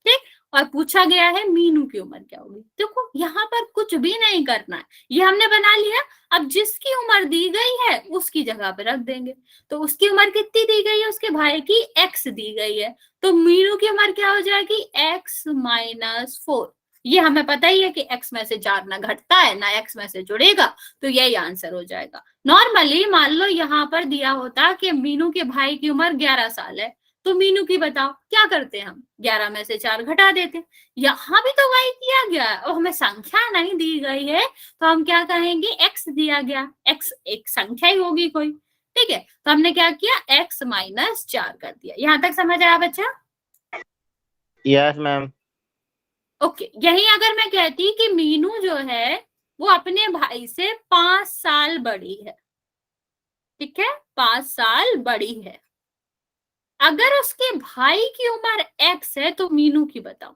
ठीक, और पूछा गया है मीनू की उम्र क्या होगी। देखो यहाँ पर कुछ भी नहीं करना है, ये हमने बना लिया। अब जिसकी उम्र दी गई है उसकी जगह पे रख देंगे। तो उसकी उम्र कितनी दी गई है, उसके भाई की x दी गई है, तो मीनू की उम्र क्या हो जाएगी, x - 4। ये हमें पता ही है कि x में से 4 ना घटता है ना x में से जुड़ेगा, तो यही आंसर हो जाएगा। नॉर्मली मान लो यहाँ पर दिया होता कि मीनू के भाई की उम्र 11 साल है, तो मीनू की बताओ, क्या करते हम, 11 में से 4 घटा देते। यहाँ भी तो वही किया गया है, और हमें संख्या नहीं दी गई है, तो हम क्या कहेंगे, x दिया गया, x एक संख्या ही होगी कोई, ठीक है। तो हमने क्या किया, x - 4 कर दिया। यहाँ तक समझ आया बच्चा? Yes ma'am. ओके, यही अगर मैं कहती कि मीनू जो है वो अपने भाई से 5 साल बड़ी है, ठीक है, 5 साल बड़ी है, अगर उसके भाई की उम्र x है तो मीनू की बताओ।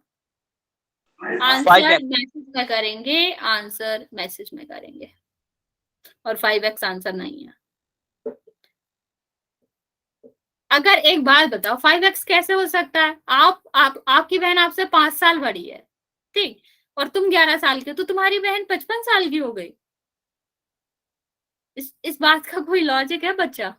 आंसर मैसेज में करेंगे, आंसर मैसेज में करेंगे, और 5x आंसर नहीं है। अगर एक बात बताओ, 5x कैसे हो सकता है, आपकी बहन आपसे 5 साल बड़ी है, ठीक, और तुम 11 साल के, तो तुम्हारी बहन 55 साल की हो गई। इस बात का कोई लॉजिक है बच्चा?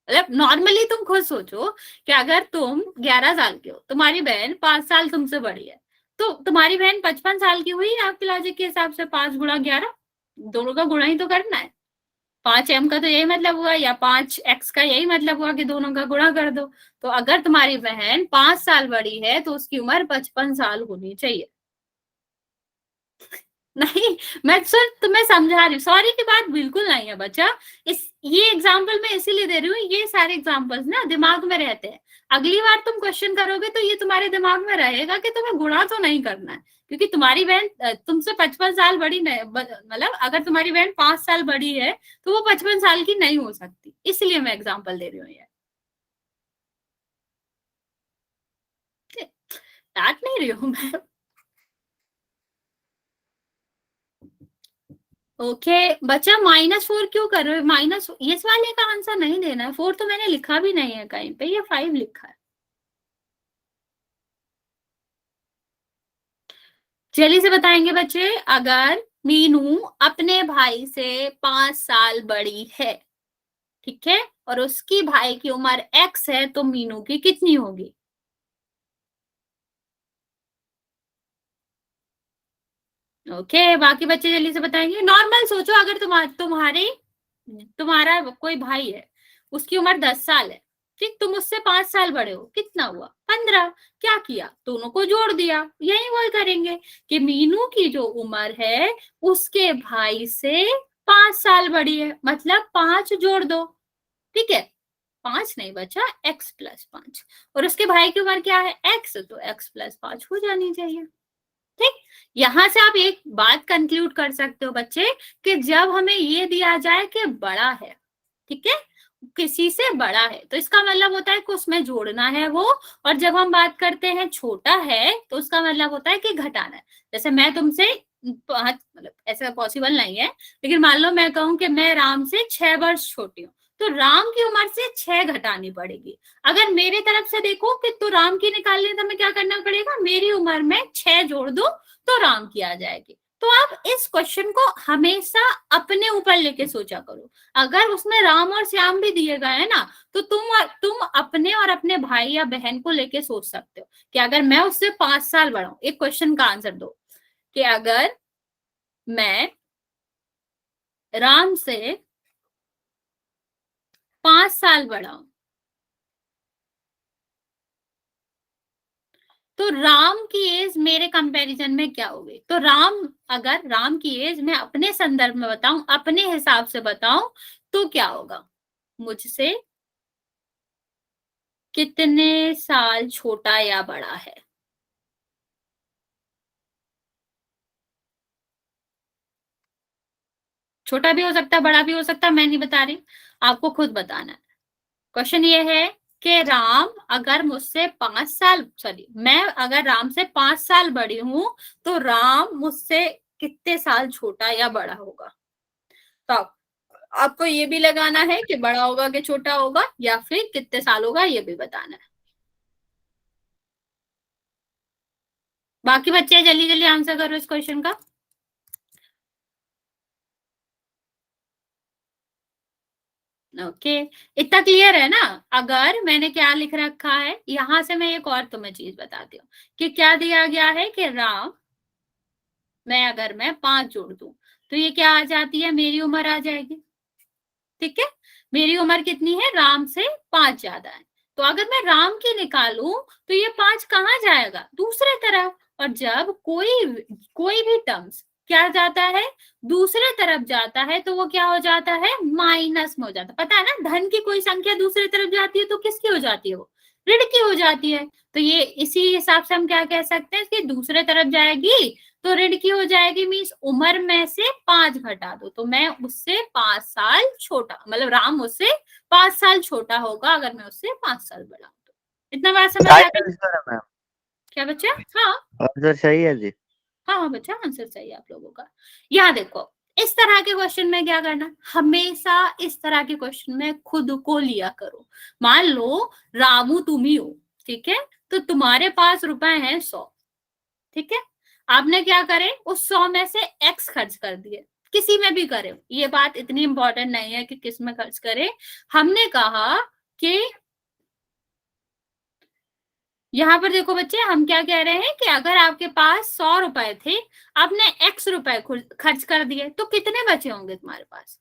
मतलब नॉर्मली तुम खुद सोचो कि अगर तुम 11 साल के हो, तुम्हारी बहन 5 साल तुमसे बड़ी है, तो तुम्हारी बहन 55 साल की हुई आपके लॉजिक के हिसाब से। 5 गुणा 11, दोनों का गुणा ही तो करना है। 5m का तो यही मतलब हुआ, या 5x का यही मतलब हुआ कि दोनों का गुणा कर दो। तो अगर तुम्हारी बहन 5 साल बड़ी है तो उसकी उम्र 55 साल होनी चाहिए। नहीं, मैं सिर्फ तुम्हें समझा रही हूँ, सॉरी की बात बिल्कुल नहीं है बच्चा। ये एग्जाम्पल मैं इसीलिए दे रही हूँ, ये सारे एग्जाम्पल्स ना दिमाग में रहते हैं। अगली बार तुम क्वेश्चन करोगे तो ये तुम्हारे दिमाग में रहेगा कि तुम्हें गुणा तो नहीं करना है, क्योंकि तुम्हारी बहन तुमसे 55 साल बड़ी नहीं, मतलब अगर तुम्हारी बहन 5 साल बड़ी है तो वो 55 साल की नहीं हो सकती, इसलिए मैं एग्जाम्पल दे रही हूँ। ये डांट नहीं रही हूँ मैं, ओके बच्चा -4 क्यों कर रहे हो? माइनस इस वाले का आंसर नहीं देना है, 4 तो मैंने लिखा भी नहीं है कहीं पे, ये 5 लिखा है। जल्दी से बताएंगे बच्चे, अगर मीनू अपने भाई से 5 साल बड़ी है, ठीक है, और उसकी भाई की उम्र x है, तो मीनू की कितनी होगी? ओके बाकी बच्चे जल्दी से बताएंगे। नॉर्मल सोचो, अगर तुम्हारा कोई भाई है, उसकी उम्र 10 साल है, ठीक, तुम उससे 5 साल बड़े हो, कितना हुआ? 15। क्या किया? दोनों को जोड़ दिया। यही वो करेंगे कि मीनू की जो उम्र है उसके भाई से 5 साल बड़ी है, मतलब 5 जोड़ दो, ठीक है, 5 नहीं बचा, x+5, और उसके भाई की उम्र क्या है? x, तो x+5 हो जानी चाहिए। ठीक, यहां से आप एक बात कंक्लूड कर सकते हो बच्चे कि जब हमें ये दिया जाए कि बड़ा है, ठीक है, किसी से बड़ा है, तो इसका मतलब होता है कि उसमें जोड़ना है वो, और जब हम बात करते हैं छोटा है तो उसका मतलब होता है कि घटाना है। जैसे मैं तुमसे 5, मतलब ऐसा पॉसिबल नहीं है, लेकिन मान लो मैं कहूं कि मैं राम से 6 वर्ष छोटी हूँ, तो राम की उम्र से 6 घटानी पड़ेगी। अगर मेरे तरफ से देखो कि तो राम की निकालनी है, तो हमें क्या करना पड़ेगा? मेरी उम्र में 6 जोड़ दो तो राम की आ जाएगी। तो आप इस क्वेश्चन को हमेशा अपने ऊपर लेके सोचा करो। अगर उसमें राम और श्याम भी दिए गए हैं ना, तो तुम अपने और अपने भाई या बहन को लेके सोच सकते हो कि अगर मैं उससे 5 साल बड़ा हूं, एक क्वेश्चन का आंसर दो कि अगर मैं राम से 5 साल बड़ा हूं, तो राम की एज मेरे कंपैरिजन में क्या होगी? तो अगर राम की एज मैं अपने संदर्भ में बताऊं, अपने हिसाब से बताऊं, तो क्या होगा? मुझसे कितने साल छोटा या बड़ा है? छोटा भी हो सकता है, बड़ा भी हो सकता है, मैं नहीं बता रही, आपको खुद बताना है। क्वेश्चन ये है कि राम अगर मुझसे 5 साल, सॉरी, मैं अगर राम से 5 साल बड़ी हूं, तो राम मुझसे कितने साल छोटा या बड़ा होगा? तो आपको ये भी लगाना है कि बड़ा होगा कि छोटा होगा, या फिर कितने साल होगा ये भी बताना है। बाकी बच्चे जल्दी जल्दी आंसर करो इस क्वेश्चन का। ओके इतना क्लियर है ना? अगर मैंने क्या लिख रखा है, यहां से मैं एक और तुम्हें चीज बताती हूँ कि क्या दिया गया है कि राम मैं अगर मैं 5 जोड़ दूं, तो ये क्या आ जाती है? मेरी उम्र आ जाएगी, ठीक है, मेरी उम्र कितनी है? राम से 5 ज्यादा है। तो अगर मैं राम की निकालूं, तो ये 5 कहाँ जाएगा? दूसरे तरफ। और जब कोई भी टर्म्स क्या जाता है? दूसरे तरफ जाता है, तो वो क्या हो जाता है? माइनस में हो जाता है। पता है ना, धन की कोई संख्या दूसरे तरफ जाती है तो किसकी हो जाती है? वो ऋण की हो जाती है। तो ये इसी हिसाब से हम क्या कह सकते हैं कि दूसरे तरफ जाएगी तो ऋण की हो जाएगी, मीन्स उम्र में से 5 घटा दो, तो मैं उससे 5 साल छोटा, मतलब राम उससे 5 साल छोटा होगा अगर मैं उससे 5 साल बड़ा हूं। तो इतना बात समझ सही आता है? आंसर है मैम। क्या बच्चा? हाँ आंसर सही है जी। हाँ हाँ बच्चा, आंसर सही है आप लोगों का। यहाँ देखो, इस तरह के क्वेश्चन में क्या करना, हमेशा इस तरह के क्वेश्चन में खुद को लिया करो। मान लो रामू तुम ही हो, ठीक है, तो तुम्हारे पास रुपए हैं 100, ठीक है, आपने क्या करे, उस 100 में से x खर्च कर दिए, किसी में भी करे, ये बात इतनी इंपॉर्टेंट नहीं है कि किस में खर्च करे। हमने कहा कि यहाँ पर देखो बच्चे, हम क्या कह रहे हैं कि अगर आपके पास 100 रुपए थे, आपने x रुपए खर्च कर दिए, तो कितने बचे होंगे तुम्हारे पास?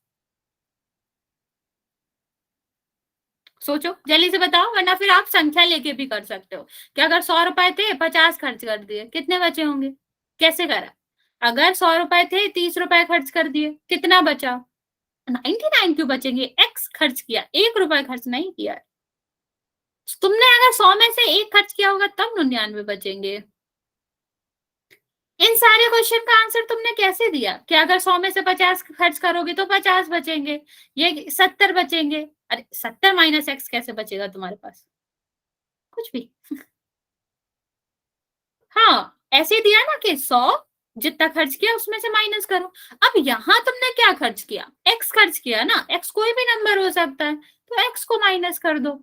सोचो जल्दी से बताओ, वरना फिर आप संख्या लेके भी कर सकते हो कि अगर 100 रुपए थे, 50 खर्च कर दिए, कितने बचे होंगे? कैसे करा? अगर 100 रुपए थे, 30 रुपए खर्च कर दिए, कितना बचा? 99 क्यों बचेंगे? एक्स खर्च किया, 1 रुपए खर्च नहीं किया। तुमने अगर 100 में से 1 खर्च किया होगा तब 99 बचेंगे। इन सारे क्वेश्चन का आंसर तुमने कैसे दिया कि अगर 100 में से 50 खर्च करोगे तो 50 बचेंगे, ये 70 बचेंगे। अरे 70 माइनस एक्स कैसे बचेगा तुम्हारे पास? कुछ भी। हाँ ऐसे दिया ना कि 100 जितना खर्च किया उसमें से माइनस करो। अब यहाँ तुमने क्या खर्च किया, एक्स खर्च किया ना, एक्स कोई भी नंबर हो सकता है, तो एक्स को माइनस कर दो।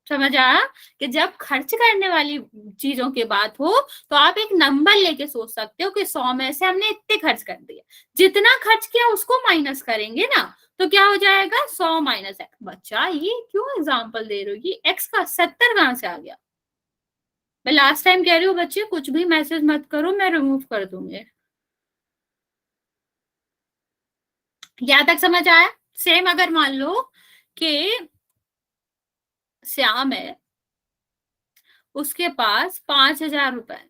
समझ आया कि जब खर्च करने वाली चीजों की बात हो तो आप एक नंबर लेके सोच सकते हो कि 100 में से हमने इतने खर्च कर दिए, जितना खर्च किया उसको माइनस करेंगे ना, तो क्या हो जाएगा 100 माइनस एक्स। बच्चा ये क्यों एग्जाम्पल दे रहे हो, ये एक्स का 70 कहां से आ गया? मैं लास्ट टाइम कह रही हूँ बच्चे कुछ भी मैसेज मत करो, मैं रिमूव कर दूंगी। यहाँ तक समझ आया? सेम अगर मान लो कि श्याम है, उसके पास 5,000 रुपए है,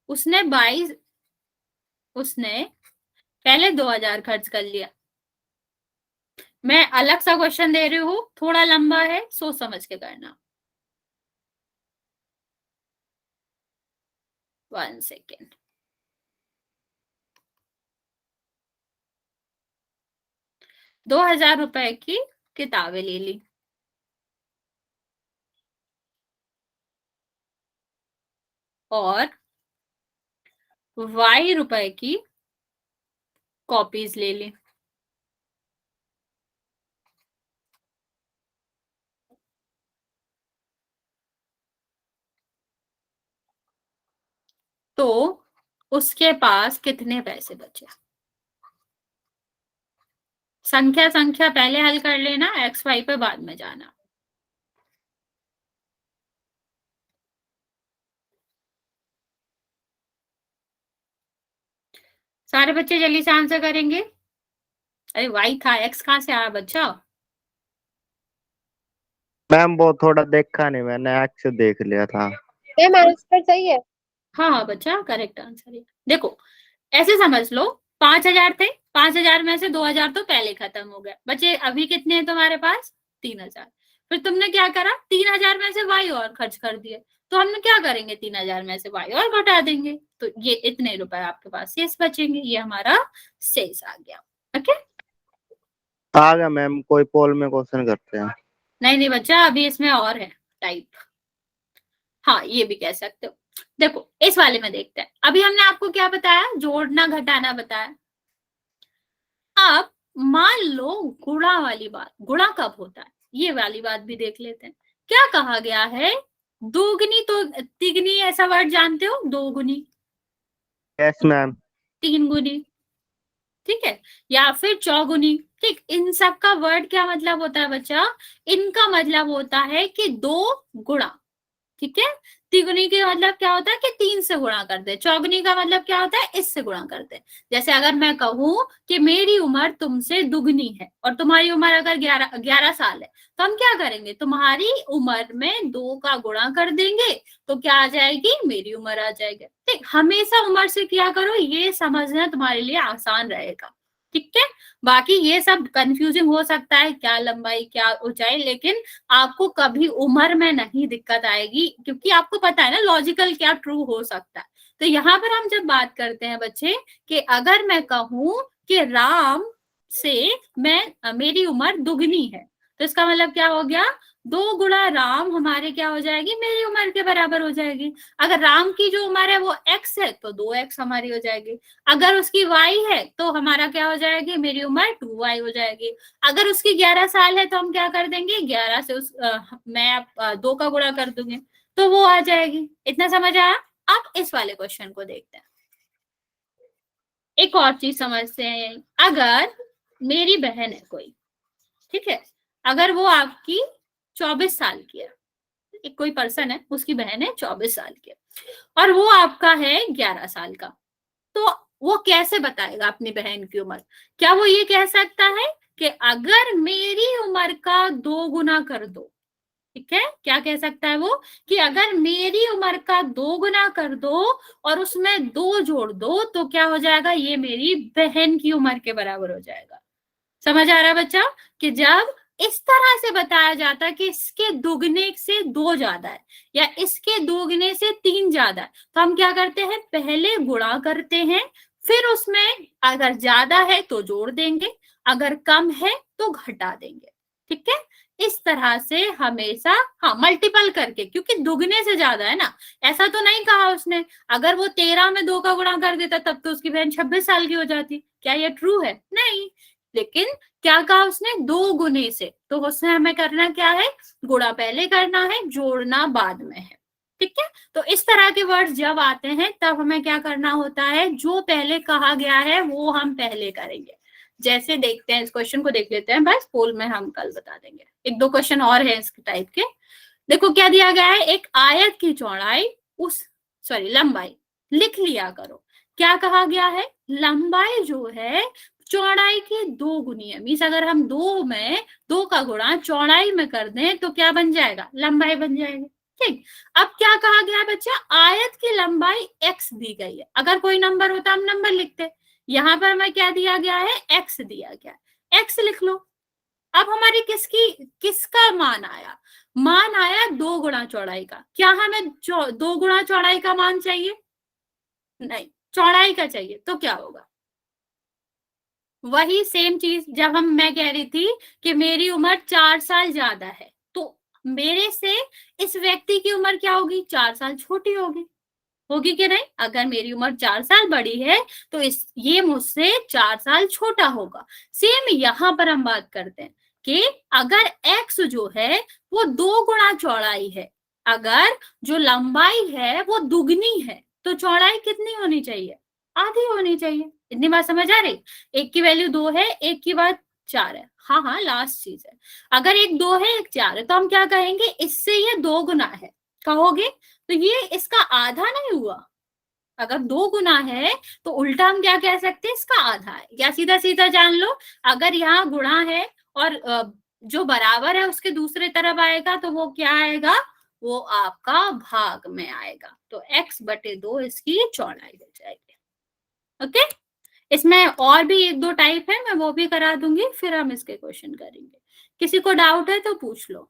उसने पहले 2,000 खर्च कर लिया। मैं अलग सा क्वेश्चन दे रही हूँ, थोड़ा लंबा है, सोच समझ के करना। 1 सेकेंड। 2,000 रुपए की किताबें ले ली और Y रुपए की कॉपीज ले ली। तो उसके पास कितने पैसे बचे? संख्या संख्या पहले हल कर लेना, एक्स वाई पे बाद में जाना। सारे बच्चे जल्दी से आंसर करेंगे। अरे वाई था, एक्स कहां से आया बच्चा? मैम वो थोड़ा देखा नहीं मैंने, एक्स देख लिया था। मैम आंसर सही है। हाँ हाँ बच्चा, करेक्ट आंसर है। देखो ऐसे समझ लो, 5,000 थे, 5,000 में से 2,000 तो पहले खत्म हो गए, बचे अभी कितने हैं तुम्हारे पास? 3,000। फिर तुमने क्या करा, 3,000 में से वाई और खर्च कर दिए, तो हम क्या करेंगे, 3,000 में से वाई और घटा देंगे, तो ये इतने रुपए आपके पास शेष बचेंगे, ये हमारा शेष आ गया। ओके, आ गया मैम, कोई पोल में क्वेश्चन करते हैं। नहीं नहीं बच्चा, अभी इसमें और है टाइप। हाँ ये भी कह सकते हो। देखो इस वाले में देखते हैं, अभी हमने आपको क्या बताया, जोड़ना घटाना बताया। अब मान लो गुणा वाली बात, गुणा कब होता है ये वाली बात भी देख लेते हैं। क्या कहा गया है, दोगुनी तो तिगनी, ऐसा वर्ड जानते हो, दोगुनी, यस मैम। 3 गुनी, ठीक है, या फिर चौगुनी। ठीक, इन सब का वर्ड क्या मतलब होता है बच्चा, इनका मतलब होता है कि 2 गुणा, ठीक है। तिगुनी का मतलब क्या होता है कि 3 से गुणा कर दे, चौगुनी का मतलब क्या होता है, इससे गुणा कर दे। जैसे अगर मैं कहूं कि मेरी उम्र तुमसे दुगनी है और तुम्हारी उम्र अगर 11 साल है, तो हम क्या करेंगे, तुम्हारी उम्र में 2 का गुणा कर देंगे, तो क्या आ जाएगी, मेरी उम्र आ जाएगी। ठीक, हमेशा उम्र से किया करो, ये समझना तुम्हारे लिए आसान रहेगा, ठीक है। बाकी ये सब कंफ्यूजिंग हो सकता है, क्या लंबाई क्या ऊंचाई, लेकिन आपको कभी उम्र में नहीं दिक्कत आएगी, क्योंकि आपको पता है ना लॉजिकल क्या ट्रू हो सकता है। तो यहाँ पर हम जब बात करते हैं बच्चे कि अगर मैं कहूं कि राम से मेरी उम्र दुगनी है, तो इसका मतलब क्या हो गया, 2 गुणा राम हमारे क्या हो जाएगी, मेरी उम्र के बराबर हो जाएगी। अगर राम की जो उम्र है वो x है, तो 2x हमारी हो जाएगी। अगर उसकी y है तो हमारा क्या हो जाएगी, मेरी उम्र 2y हो जाएगी। अगर उसकी 11 साल है तो हम क्या कर देंगे, 11 से मैं 2 का गुणा कर दूंगी, तो वो आ जाएगी। इतना समझ आया? अब इस वाले क्वेश्चन को देखते हैं, एक और चीज समझते हैं। अगर मेरी बहन है कोई, ठीक है, अगर वो आपकी 24 साल की है, एक कोई पर्सन है, उसकी बहन है 24 साल की, और वो आपका है 11 साल का, तो वो कैसे बताएगा अपनी बहन की उम्र? क्या वो ये कह सकता है कि अगर मेरी उम्र का 2 गुना कर दो, ठीक है, क्या कह सकता है वो, कि अगर मेरी उम्र का 2 गुना कर दो और उसमें 2 जोड़ दो, तो क्या हो जाएगा, ये मेरी बहन की उम्र के बराबर हो जाएगा। समझ आ रहा है बच्चा, कि जब इस तरह से बताया जाता है कि इसके दुगने से 2 ज्यादा है या इसके दोगुने से 3 ज्यादा है, तो हम क्या करते हैं, पहले गुणा करते हैं, फिर उसमें अगर ज्यादा है तो जोड़ देंगे, अगर कम है तो घटा देंगे, ठीक है। इस तरह से हमेशा, हाँ मल्टीपल करके, क्योंकि दुगने से ज्यादा है ना। ऐसा तो नहीं कहा उसने, अगर वो 13 में 2 का गुणा कर देता तब तो उसकी बहन 26 साल की हो जाती। क्या ये ट्रू है? नहीं। लेकिन क्या कहा उसने? 2 गुने से, तो उससे हमें करना क्या है? गुणा पहले करना है, जोड़ना बाद में है। ठीक है, तो इस तरह के वर्ड्स जब आते हैं तब हमें क्या करना होता है? जो पहले कहा गया है वो हम पहले करेंगे। जैसे देखते हैं, इस क्वेश्चन को देख लेते हैं, बस पोल में हम कल बता देंगे। 1-2 क्वेश्चन और है इस टाइप के। देखो क्या दिया गया है, एक आयत की चौड़ाई लंबाई लिख लिया करो। क्या कहा गया है? लंबाई जो है चौड़ाई की 2 गुनी है। मीन्स अगर हम 2 में 2 का गुणा चौड़ाई में कर दें तो क्या बन जाएगा? लंबाई बन जाएगी। ठीक, अब क्या कहा गया है बच्चा? आयत की लंबाई x दी गई है। अगर कोई नंबर होता हम नंबर लिखते, यहाँ पर हमें क्या दिया गया है? x दिया गया है, x लिख लो। अब हमारी किसका मान आया? मान आया 2 गुणा चौड़ाई का। क्या हमें 2 गुणा चौड़ाई का मान चाहिए? नहीं, चौड़ाई का चाहिए। तो क्या होगा? वही सेम चीज जब मैं कह रही थी कि मेरी उम्र 4 साल ज्यादा है, तो मेरे से इस व्यक्ति की उम्र क्या होगी? 4 साल छोटी होगी कि नहीं? अगर मेरी उम्र 4 साल बड़ी है तो ये मुझसे 4 साल छोटा होगा। सेम यहाँ पर हम बात करते हैं कि अगर x जो है वो 2 गुणा चौड़ाई है, अगर जो लंबाई है वो दुगनी है, तो चौड़ाई कितनी होनी चाहिए? आधी होनी चाहिए। इतनी बात समझ आ रही? एक की वैल्यू 2 है, एक की बात 4 है। हाँ, लास्ट चीज है, अगर एक 2 है एक 4 है तो हम क्या कहेंगे? इससे ये 2 गुना है कहोगे, तो ये इसका आधा नहीं हुआ। अगर 2 गुना है तो उल्टा हम क्या कह सकते हैं? इसका आधा है। या सीधा सीधा जान लो, अगर यहाँ गुणा है और जो बराबर है उसके दूसरे तरफ आएगा तो वो क्या आएगा? वो आपका भाग में आएगा। तो x/2 इसकी चौड़ाई हो जाएगी। ओके, इसमें और भी 1-2 टाइप है, मैं वो भी करा दूंगी, फिर हम इसके क्वेश्चन करेंगे। किसी को डाउट है तो पूछ लो।